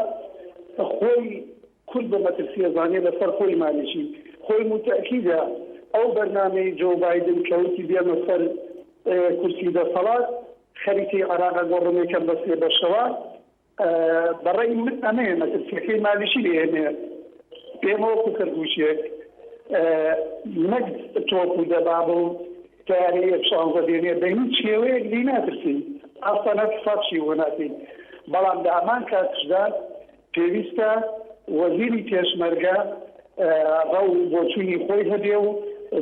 خۆی کورد بە مەترسیە زانێ لەسەر خۆی مالیشی خۆی متەکیدە ئەو بەرنامەی جۆ بایدن کەوتی بێمە سەر کورسی دەسەڵات خەریکی عێراق گۆڕمێکەم بەسێ بەشەوە بەڕێی من ئەمەیە مەترسیەکەی مالیشی لێنێ پێمە وەکو کەرگووشێک نەک تۆپ و دەباب و تارەیە شانزە دێنێ بە هیچ شێوەیەک لی ناترسین ئاستانە فاچی وە ناتین بەڵام لە ئەمان کاتشدا پێویستە وەزیری پێشمەرگە ڕەو بۆچوونی خۆی هەبێ و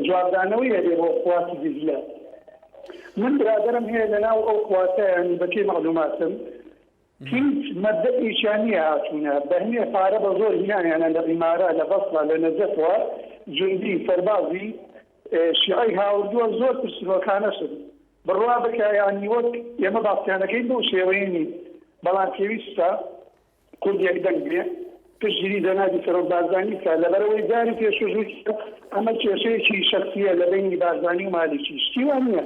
جوابدانەوەی هەبێ بۆ خواتی دزلە من برادرم هەیە لەناو ئەو خواتەیان بەپێی مەعلوماتم هیچ مەبدەئیشیان نییە هاتوونە بە هەنێ پارە بە زۆر هینانیانە لە ئیمارە لە بەسڵە لە نەجەفەوە جوندی سەربازی شیعی هاوردووە زۆر پرسیۆکانە شن بڕوا بکایانی وەک ئێمە باستیانەکەی بەو شێوەیەنی بەڵام پێویستە کوردێک دەنگ بێ پشتگیری دەنادی سەرۆک بارزانانی کە لەبەرەوەی داری پێشوژوو ئەمە کێشەیەکی شخصیە لە بینی بارزانی و مالیکی شتیوان نییە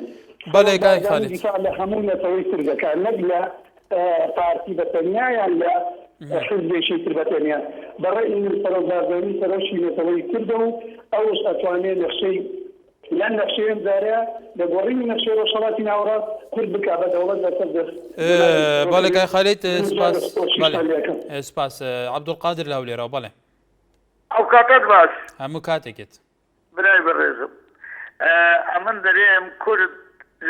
بەڵێ کاک خالید دیفاع لە هەموو نەتەوەی تر دەکات نەک لە پارتی بەتەنیایان لە حزبێکی تر بەتەنیا بەڕێی من سەرۆک بارزانی سەرۆکی نەتەوەی کردە و ئەوش ئەتوانێت نەخشەی لەن نەخشەیەم زارەیە لە گۆڕینی نەخشەی ڕۆژهەڵاتی ناوەڕاست کورد بکا بە دەوڵەت لەسەر دەست بەڵێ کاک خالید سپاس سپاس عەبدولقادر لە هەولێرەوە بەڵێ ئەو کاتت باش هەموو کاتێکت برای بەڕێزم ئەمن دەرێم کورد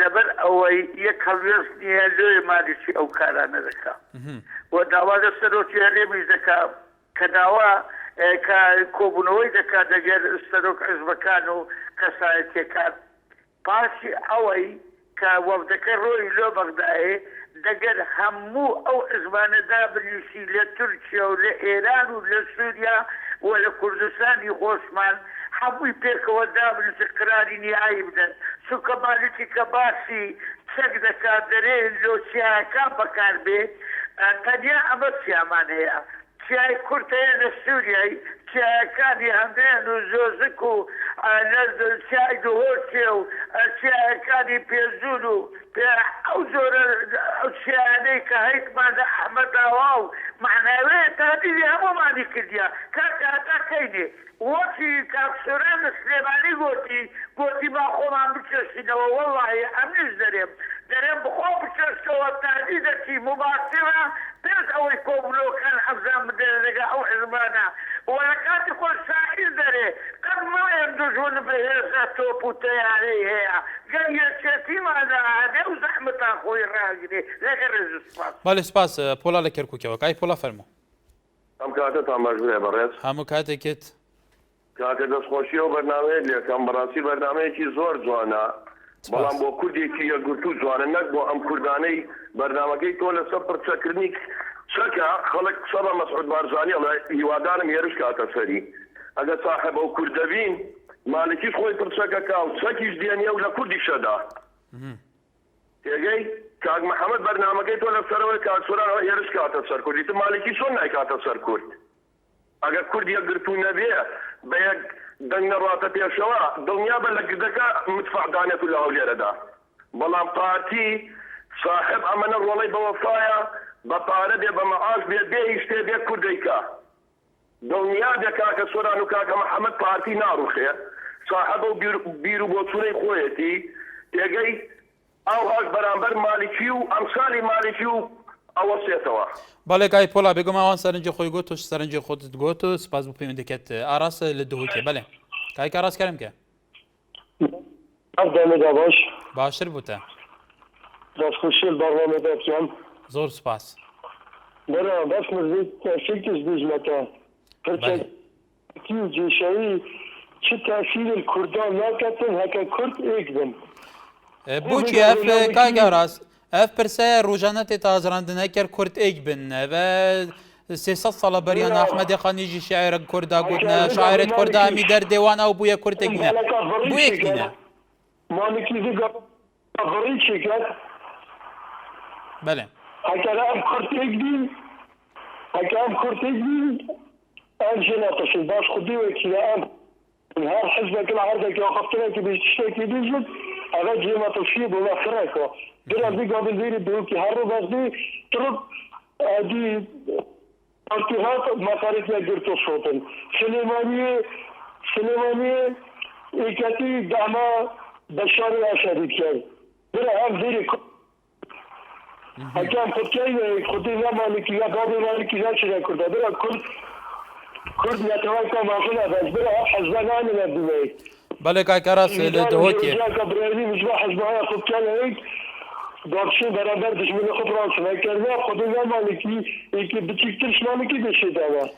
لەبەر ئەوەی یەک هەڵوێست نییە لێ مالیشی ئەو کارانە دەکا و داوا لە سەرۆکی هەرێمیش دەکا کە داوا کە کۆبوونەوەی دەکات دەگەر سەرۆک حیزبەکان و کەسایەتیەکان پاسی ئەوەی کە وەفدەکە ڕۆی لۆ بەغدایە دەگەر هەموو ئەو حیزبانە دابنیویسی لە تورکیا و لە ئێران و لە سووریا و لە کوردستانی خۆشمان هەمووی پێکەوە دابنیویسی قراری نیایی بدەن چونکە مالکی کە باسی چەک دەکات دەرێ لۆچیایەکان بەکار بێ تەنیا ئەمە چیامان هەیە چیای کورد هەیە لە سووریای چیایەکانی هەندێن و زۆزک و چیای دهۆچێ و چیایەکانی پێزون و ئەو زۆرە ئەو چیانەی کە هەیتمان لە ئەحمەداوا و معناوەیە تادیدی هەموومانی کردیا کاکە هەتا کەینێ وەکی کاکسۆران سلێمانی گۆتی با خۆمان بچێشینەوە وەڵڵاهی ئەمنیش دەرێم بخۆ بچێش کردەوە تهدیدێکی مباشرە پێش ئەوەی کۆبوونەوەکان حەفزان بدەنە لەگەڵ ئەو حزبانە و لە کاتی خۆی شاعیر دەرێ قەت مەڵێن دوژمن بەهێزە تۆپ و تەیارەی هەیە گەر یەکێتیمانە هەبێ و زەحمەتان خۆی ڕاگرێ لەگە ڕێز سپاس. بەڵێ سپاس پۆلا لە کەرکووکەوە کای پۆلا فەرموو. ئەم کاتتان باشبێ بەڕێز هەموو کاتێکت کاکە دەستخۆشی و بەرنامەیە لێکەم بەڕاستی بەرنمەیەکی زۆر جوانە بەڵام بۆ کوردێکی یەکگرتو جوانە نەک بۆ ئەم کوردانەی بەرنمەکەی تۆ لەسەر پڕچەکردنی چەکە خەڵک سەبە مەسعود بارزانانی هیوادارم هێرش کاتە سەری ئەگە ساحب ئەو کوردەبین مالکیش خۆی پرچەکەکە و چەکیش دێنیە و لە کوردی شەدا تێگەی کاک محەممەد بەرنمەکەی تۆ لەسەرەوەی کاکسۆران هێرش کاتە سەر کوردی تر مالکی چۆن نایکاتە سەر کورد ئەگەر کورد یەکگرتو نەبێ بە یەک دەنگ نەڕاتە پێشەوە دڵنیا بە لە گردەکە مدفعدانێت و لە هەولێرەدا بەڵام پارتی صاحب ئەمەنە ڕۆڵەی بەوەفایە بە پارە بێ بە مەعاش بێ بێ هیچ شتێ بێ کوردەیکە دڵنیا بێ کاکە سۆران و کاکە محەممەد پارتی ناڕوخێ صاحب و بیر و بۆچوونەی خۆیەتی تێگەی ئەو هاش بەرامبەر مالکی و ئەمسالی مالکی و ئەوە سێتەوە. بەڵێ کای پۆلا بێگوم ئەوان سەرنجی خۆی گوت و سەرنجی خۆتت گوت و سپاس بۆ پەیوەندیکەت ئاراس لە دهوکێ بەڵێ کایکە ڕاستکارم کە دەمەدا باش باشتر بووتە دەستخۆشی بەڕۆمەدا بکەم زۆر سپاس بەرە بەس مزید فکرش بژمەتە پرچەکی و جێشەوی چ تاثیر کوردان ناکەتن هەکە کورد ئێک بن بۆچی ئەف کاگە ڕاست ئەف پرسە ڕۆژانە تێتە ئازراندنە کرد کورد ئێک بن بە 300 ساڵە بەریان ئەحمەدی خانیژی شاعرە کوردا گوتنە شاعرت کوردا هەمی دەردێوان ئەو بووە کورتێک بنە بۆ یەک بینە مالکی چێکات بەڵێ هەکەرە ئەم کورتێک بین هەکە ئەم کورتێک بین ئەم ژێناتەشن باش خودیوێکی لە ئەم هەر حزبێک لە هەردێکەوە خەفتەرێکی شتێکی دیژت ئەوە جێمەتەشیە بۆ لەخڕێکەوە درە بیگابن زیری دووکی هەڕوو بەزدی تڕب ئەدی ارتهات مصاريف يقدروا صوتن سليمانية إيكاتي دعما بشاري أشهد كاي برا هم ذيري هكام خد كاي خدي لا مالكي لا بابي مالكي لا شيء كردا برا كرد يتواجه مع خلا بس برا حزبان أنا بدوي بله كاكراس لدهوتي كبراني مش حزبان خد كاي هيك داکشی برابر دشمن خود را شما کرده خود مالکی که بچیکترش مالکی بشه دوا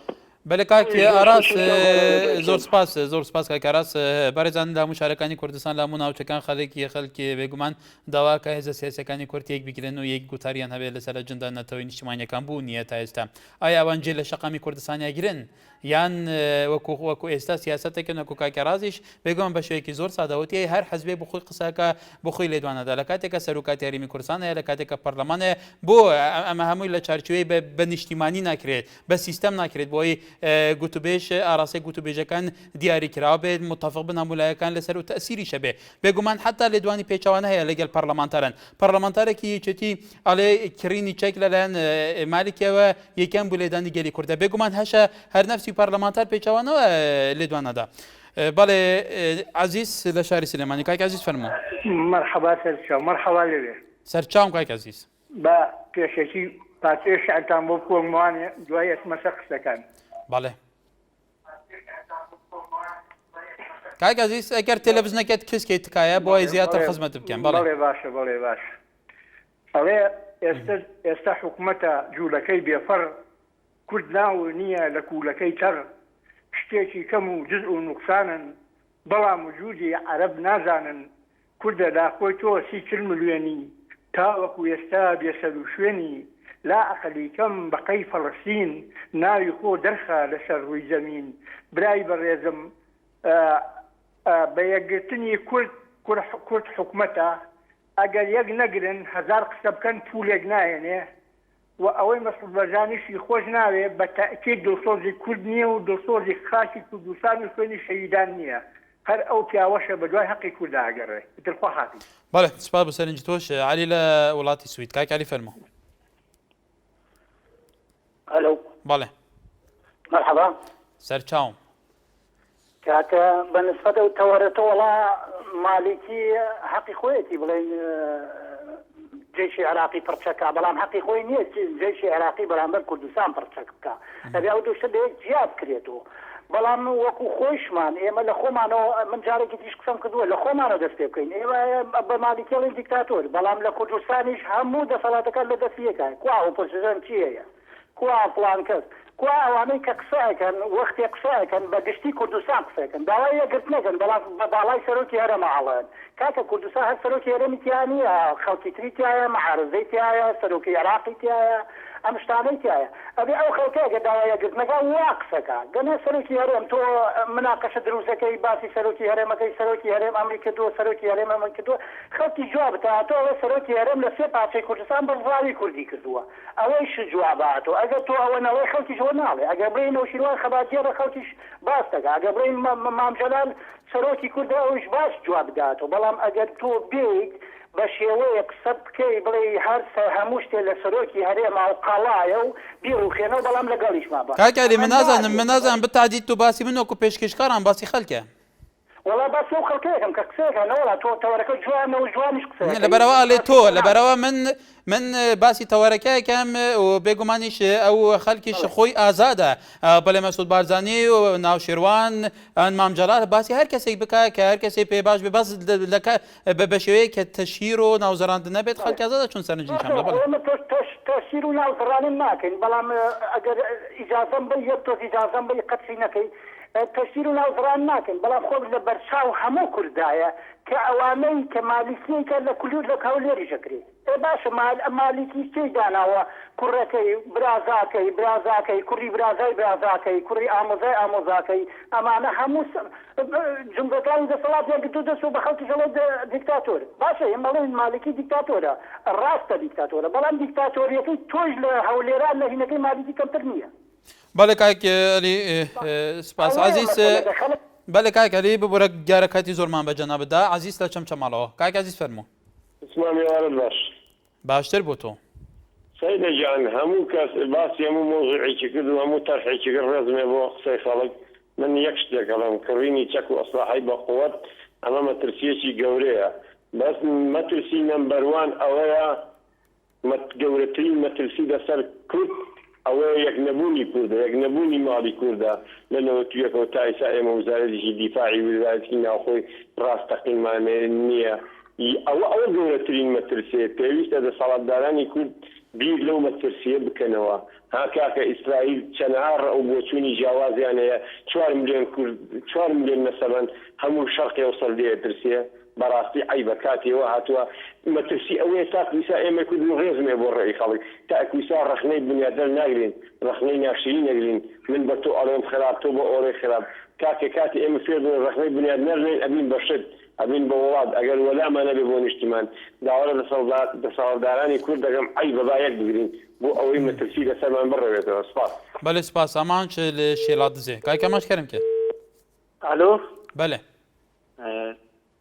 بله کاکی ئاراس زۆر سپاس کاک ئاراس بەڕێزان لە مشارەکانی کوردستان لە هەموو ناوچەکان خەڵێکی خەڵکی بێگومان داواکە هێزە سیاسەکانی کورد یەک بگرن و یەک گوتاریان هەبێت لەسەر جندا نەتەوەی نیشتیمانیەکان بوو نییە تا ئێستا ئایا ئەوان جێ لە شەقامی کوردستانیا گرن یان وەکو ئێستا سیاسەتێکن وەکو کاکی ئارازیش بێگومان بە شێوەیەکی زۆر سادەوەتی هەر حەزبێ بخۆی قسەکە بخۆی لێدوانەدا لە کاتێکە سەرۆکاتی هەرێمی کوردستان هەیە لە کاتێکە پەرلەمانە بۆ ئەمە هەمووی لە چارچوەی بە نیشتیمانی ناکرێت بە سیستەم ناکرێت بۆی گوتوبێژ ئاراسی گوتوبێژەکان دیاری کراوە بێت متفق بن هەمولایەکان لەسەر و تەسیری شەبێ بێگومان حتا لێدوانی پێچوانە هەیە لەگەڵ پەرلەمانتارێکی یەکێتی ئەڵێ کڕینی چەک لەلایەن مالکیەوە یەکەم بوو لێدانی گەلی کوردە بێگومان هەشە هەر نەفسی پەرلەمانتار پێچوانەوە لێدوانەدا بەڵێ عزیز لە شاری سلێمانی کاک عزیز فەرموو مرحبا سەرچاو مرحبا لەوێ سەرچاوم کاک عزیز بە پێشەکی پاتێ شعرتان بۆ بکۆموانێ دوای ئەسمەسە قسەکان بەڵێ کاک عزیز ئەگەر تێلەڤیزنەکەت کەسکەی تکایە بۆ ئەوەی زیاتر خزمەت بکەم بەڵێ باشە بەڵێ باش ئەڵێ ئێستا حکوومەتە جوولەکەی بێفەڕ کورد ناو نییە لە کوولەکەی تەر شتێکی کەم و جزء و نوقسانن بەڵام وجودی عەرەب نازانن کوردە لاخۆی تۆ 30 ملیۆنی تاوەکو ئێستا بێسەر و شوێنی لا ئەقلی کەم بەقەی فەڵەستین ناوی خۆ دەرخە لەسەر ڕووی زەمین برای بەڕێزم بە یەکگرتنی کورد حکوومەتە ئەگەر یەک نەگرن هەزار قسە بکەن پولێک نایەنێ و ئەوەی مەسعود بەرزانیشی خۆش ناوێ بە تەئکید دڵسۆزی کورد نییە و دڵسۆزی خاکی کوردستان و خوێنی شەهیدان نییە هەر ئەو پیاوەشە بە دوای حەقی کووردا ئەگەڕێ دڵخوا هاتی بەڵێ سپاس بە سەرنجی تۆش عەلی لە وڵاتی سوید کاک عەلی فەرموو الو بەڵێ مرحبا سەرچاوم کاکە بە نسبەتە تەوەرەتە وەڵا مالکی حەقی خۆیەتی بڵێن جيشی عراقی پرچەکە بەڵام حەقی خۆی نییە جێشی عراقی بەرامبەر کوردستان پرچەک بکە ئەبێ ئەو دووشە لە یەک جیاب کرێتەوە بەڵام وەکو خۆشمان ئێمە لە خۆمانەوە من جارێکی دیش قسەم کردووە لە خۆمانەوە دەست پێ بکەین ئێمە بە مالیکێڵی دیکتاتۆر بەڵام لە کوردستانیش هەموو دەسەڵاتەکان لە دەستیەکە کوا ئۆپۆزیسیۆن چی هەیە کوا فڵان کەس کوا ئەوانەی کە قسەکەن وەختی قسەکەن بە گشتی کوردستان قسەکەن داوای یەکگرت نەکەن بەڵام بە باڵای سەرۆکی هەرەمە هەڵەن کاکە کوردستان هەر سەرۆکی هەرەمی تیا نییە خەڵکی تری تایە مەحارەزەی تایە سەرۆکی عێراقی تایە ئەم شتانەی تایە ئەبێ ئەو خەڵکەیەکە داوای یەکگرتنەکە وا قسەکە گەنە سەرۆکی هەرێم تۆ مناقەشە دروستەکەی باسی سەرۆکی هەرێمەکەی سەرۆکی هەرێم ئەمری کردووە سەرۆکی هەرێم ئەمە کردووە خەڵکی جواب بتاتۆ ئەوە سەرۆکی هەرێم لە سێ پارچەی کوردستان بەڕاوی کوردی کردووە ئەوەی ش جواباتۆ ئەگەر تۆ ئەوە نەوەی خەڵکیش وە ناڵێ ئەگەر بڕین نەوشیروان خەباتیێرە خەڵکیش باس دەکا ئەگەر بڕین مامجەلال سەرۆکی کوردە ئەوش باش جواب بداتەوە بەڵام ئەگەر تۆ بێیت بە شێوەیە قسە بکەی بڵێ هەر هەموو شتێ لە سەرۆکی هەرێمە و قەڵایە و بیرروخێنەوە بەڵام لەگەڵیشما باش کاکاری من نازانم بتعدیت تو باسی من وەکو پێشکەشکاران باسی خەڵکە وڵا باسی ئەو خەڵکەیەکەم کە قسەیەکەنەوەڵا تۆ تەوەرەکە جوانە و جوانیش قسە لەبەرەوە ئەڵێ تۆ لەبەرەوە من باسی تەوەرەکەیەکەم و بێگومانیش ئەو خەڵکیش خۆی ئازادە بەڵێ مەسعود بارزانی و ناوشێروان مامجەلال باسی هەر کەسێک بکە کە هەر کەسێک پێ باش بێ بەس بە شێوەیە کە تەشیر و ناوزەڕاندن نەبێت خەڵکی ئازادە چون سەرنجینشان تەشیر و ناوزەڕانی ناکەین بەڵام ئەگەر ئیجازەم بە یەک تۆ ئیجازەم بە قەتفی نەکەی تەشیر و ناوزەڕان ناکەین بەڵام خۆ لە بەرچاو هەموو کوردایە کە ئەوانەی کە مالیکیەکە لە کولور لە کاولێری ژەکرێت باشە مالیکی چی داناوە کوڕەکەی برازاکەی کوڕی برازاکەی کوڕی ئامۆزاکەی ئەمانە هەموو جملەکانی دەسەڵاتیان کە تۆ دەست بە خەڵکی ژەڵێ دیکتاتۆر باشە ئێمەڵێن مالیکی دیکتاتۆرە ڕاستە دیکتاتۆرە بەڵام دیکتاتۆریەکەی تۆش لە هەولێران لە هینەکەی مالیکی کەمتر نییە بەڵێ کاکێلی سپاس عزیز بەڵێ کاکەلی ببوورە گارەکەتی زۆرمان بە جەنا بدا عزیز لە چەمچەماڵەوە کاک عزیز فەرموو اسمامی وارد باش باشتر بۆ تۆ سەیدە گیان هەموو کەس باسی هەموو مۆزوعێکی کرد و هەموو تەرحێکی کرد ڕێزمێ بۆ قسەی خەڵک من یەک شتێک هەڵم کڕینی چەک و ئەسلاحی بە قووەت ئەمە مەترسیەکی گەورەیە بەس مەترسی نەمبەر وان ئەوەیە گەورەترین مەترسی لەسەر کورد ئەوەیە یەکنەبوونی کوردە یەکنەبوونی ماڵی کووردە لەنەوە تویەکەوە تا ئێستا ئێمە وزارەتێکی دیفاعی وزارەتی ناوخۆی ڕاستەقینمانێ نییە ئەوە گەورەترین مەترسیە پێویستە دەسەڵاتدارانی کورد بیر لەو مەترسیە بکەنەوە ها کاکە ئیسرائیل چەندها ڕە و بۆچوونی جیاوازیان هەیە 4 ملیۆن مەسەڵەن هەموو شەرقی ئەوسەر لێ ترسیە بەڕاستی عیبە کاتێەوە هاتووە مەترسی ئەوەیە تاکویسا ئێمە کردن ڕێزمێ بۆ ڕێی خەڵک تاکویسا ڕخنەی بنیادەر ناگرین ڕخنەی ناشری نەگرین من بە تۆ ئەڵێم خراپ تۆ بە ئۆڕێ خراپ کاتی ئێمە فێر ڕخنەی بنیاد نەرێن ئەبین بەشت ئەبین بە وڵات ئەگەر وەلامانە بێ بۆ نیشتیمان داوارە دەسەڵاتدارانی کورد دەگەم عیبە بایەک بگرین بۆ ئەوەی مەترسی لەسەرمان بڕێتەوە سپاس بەڵێ سپاس ئەمان لە شێڵات دزێ کاکەماش کەرم کرد ئالۆ بەڵێ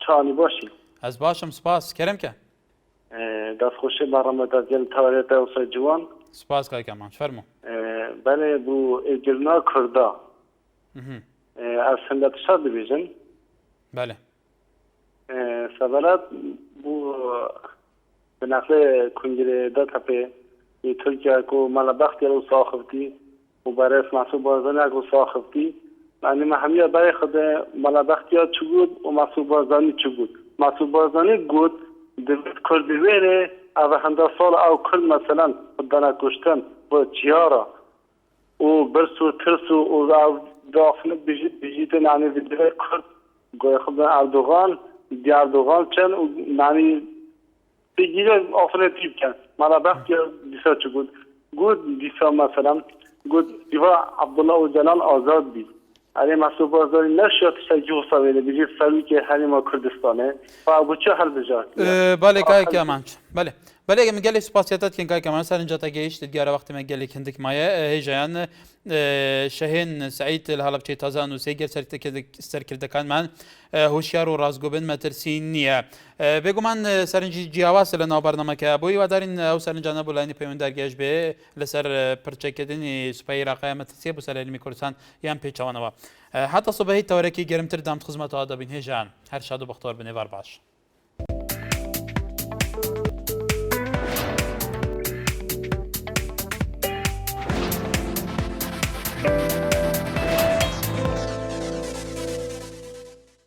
چاوانی باشی ئەس باشم سپاس کەرم کە دەستخۆشی بەڕەمەدەزیێن تەوارێتە وسە جوان سپاس کاکەمان فەرموو بەڵێ بوو ئێگرنا کووردا ئەس هەندە تشا دەبێژن بەڵێ سەبەرات بوو بناخلێ کونگرێدا تەپێ تورکیا کو مەلەبەختی لەو ساخفتی و بەرەس ماسوو بازانیاک و ساخفتی يعني محمية باي خده ملابختيا چگود و مسعود بارزاني چگود مسعود بارزاني گود دولت کردویره او هنده سال او کل مثلا دانا کشتن با چیارا و برسو ترسو و او داخل بجیتن يعني في دولت کرد گوی خود اردوغان دی اردوغان چن و يعني بگیره آفنه تیب کن ملابختيا دیسا چگود گود دیسا مثلا گود دیوا عبدالله و جلال آزاد بید علی مسعود بازاری نشد تشجیع سویله بجید سوی که حریم کردستانه و ابو چه حل بجات بله کای امانچ بله مگلی سپاسیاتت کن کای امان سرنجا تا گیش دیگر وقتی مگلی کندک مایه هیجان شهین سعید الهلبچه تازان و سیگر سرکردکان من هوشیار و رازگوبن مترسین نیه بگو من سرنجی جیاواز لنا برنامه که بوی و دارین او سرنجا نبولانی پیون درگیش به لسر پرچکدنی سپای عراقی مترسیه بو سر علمی کردستان یان پیچوانوا حتی صبحی تورکی گرمتر دامت خدمت آدابین هیجان هر شاد و بختار بنوار باش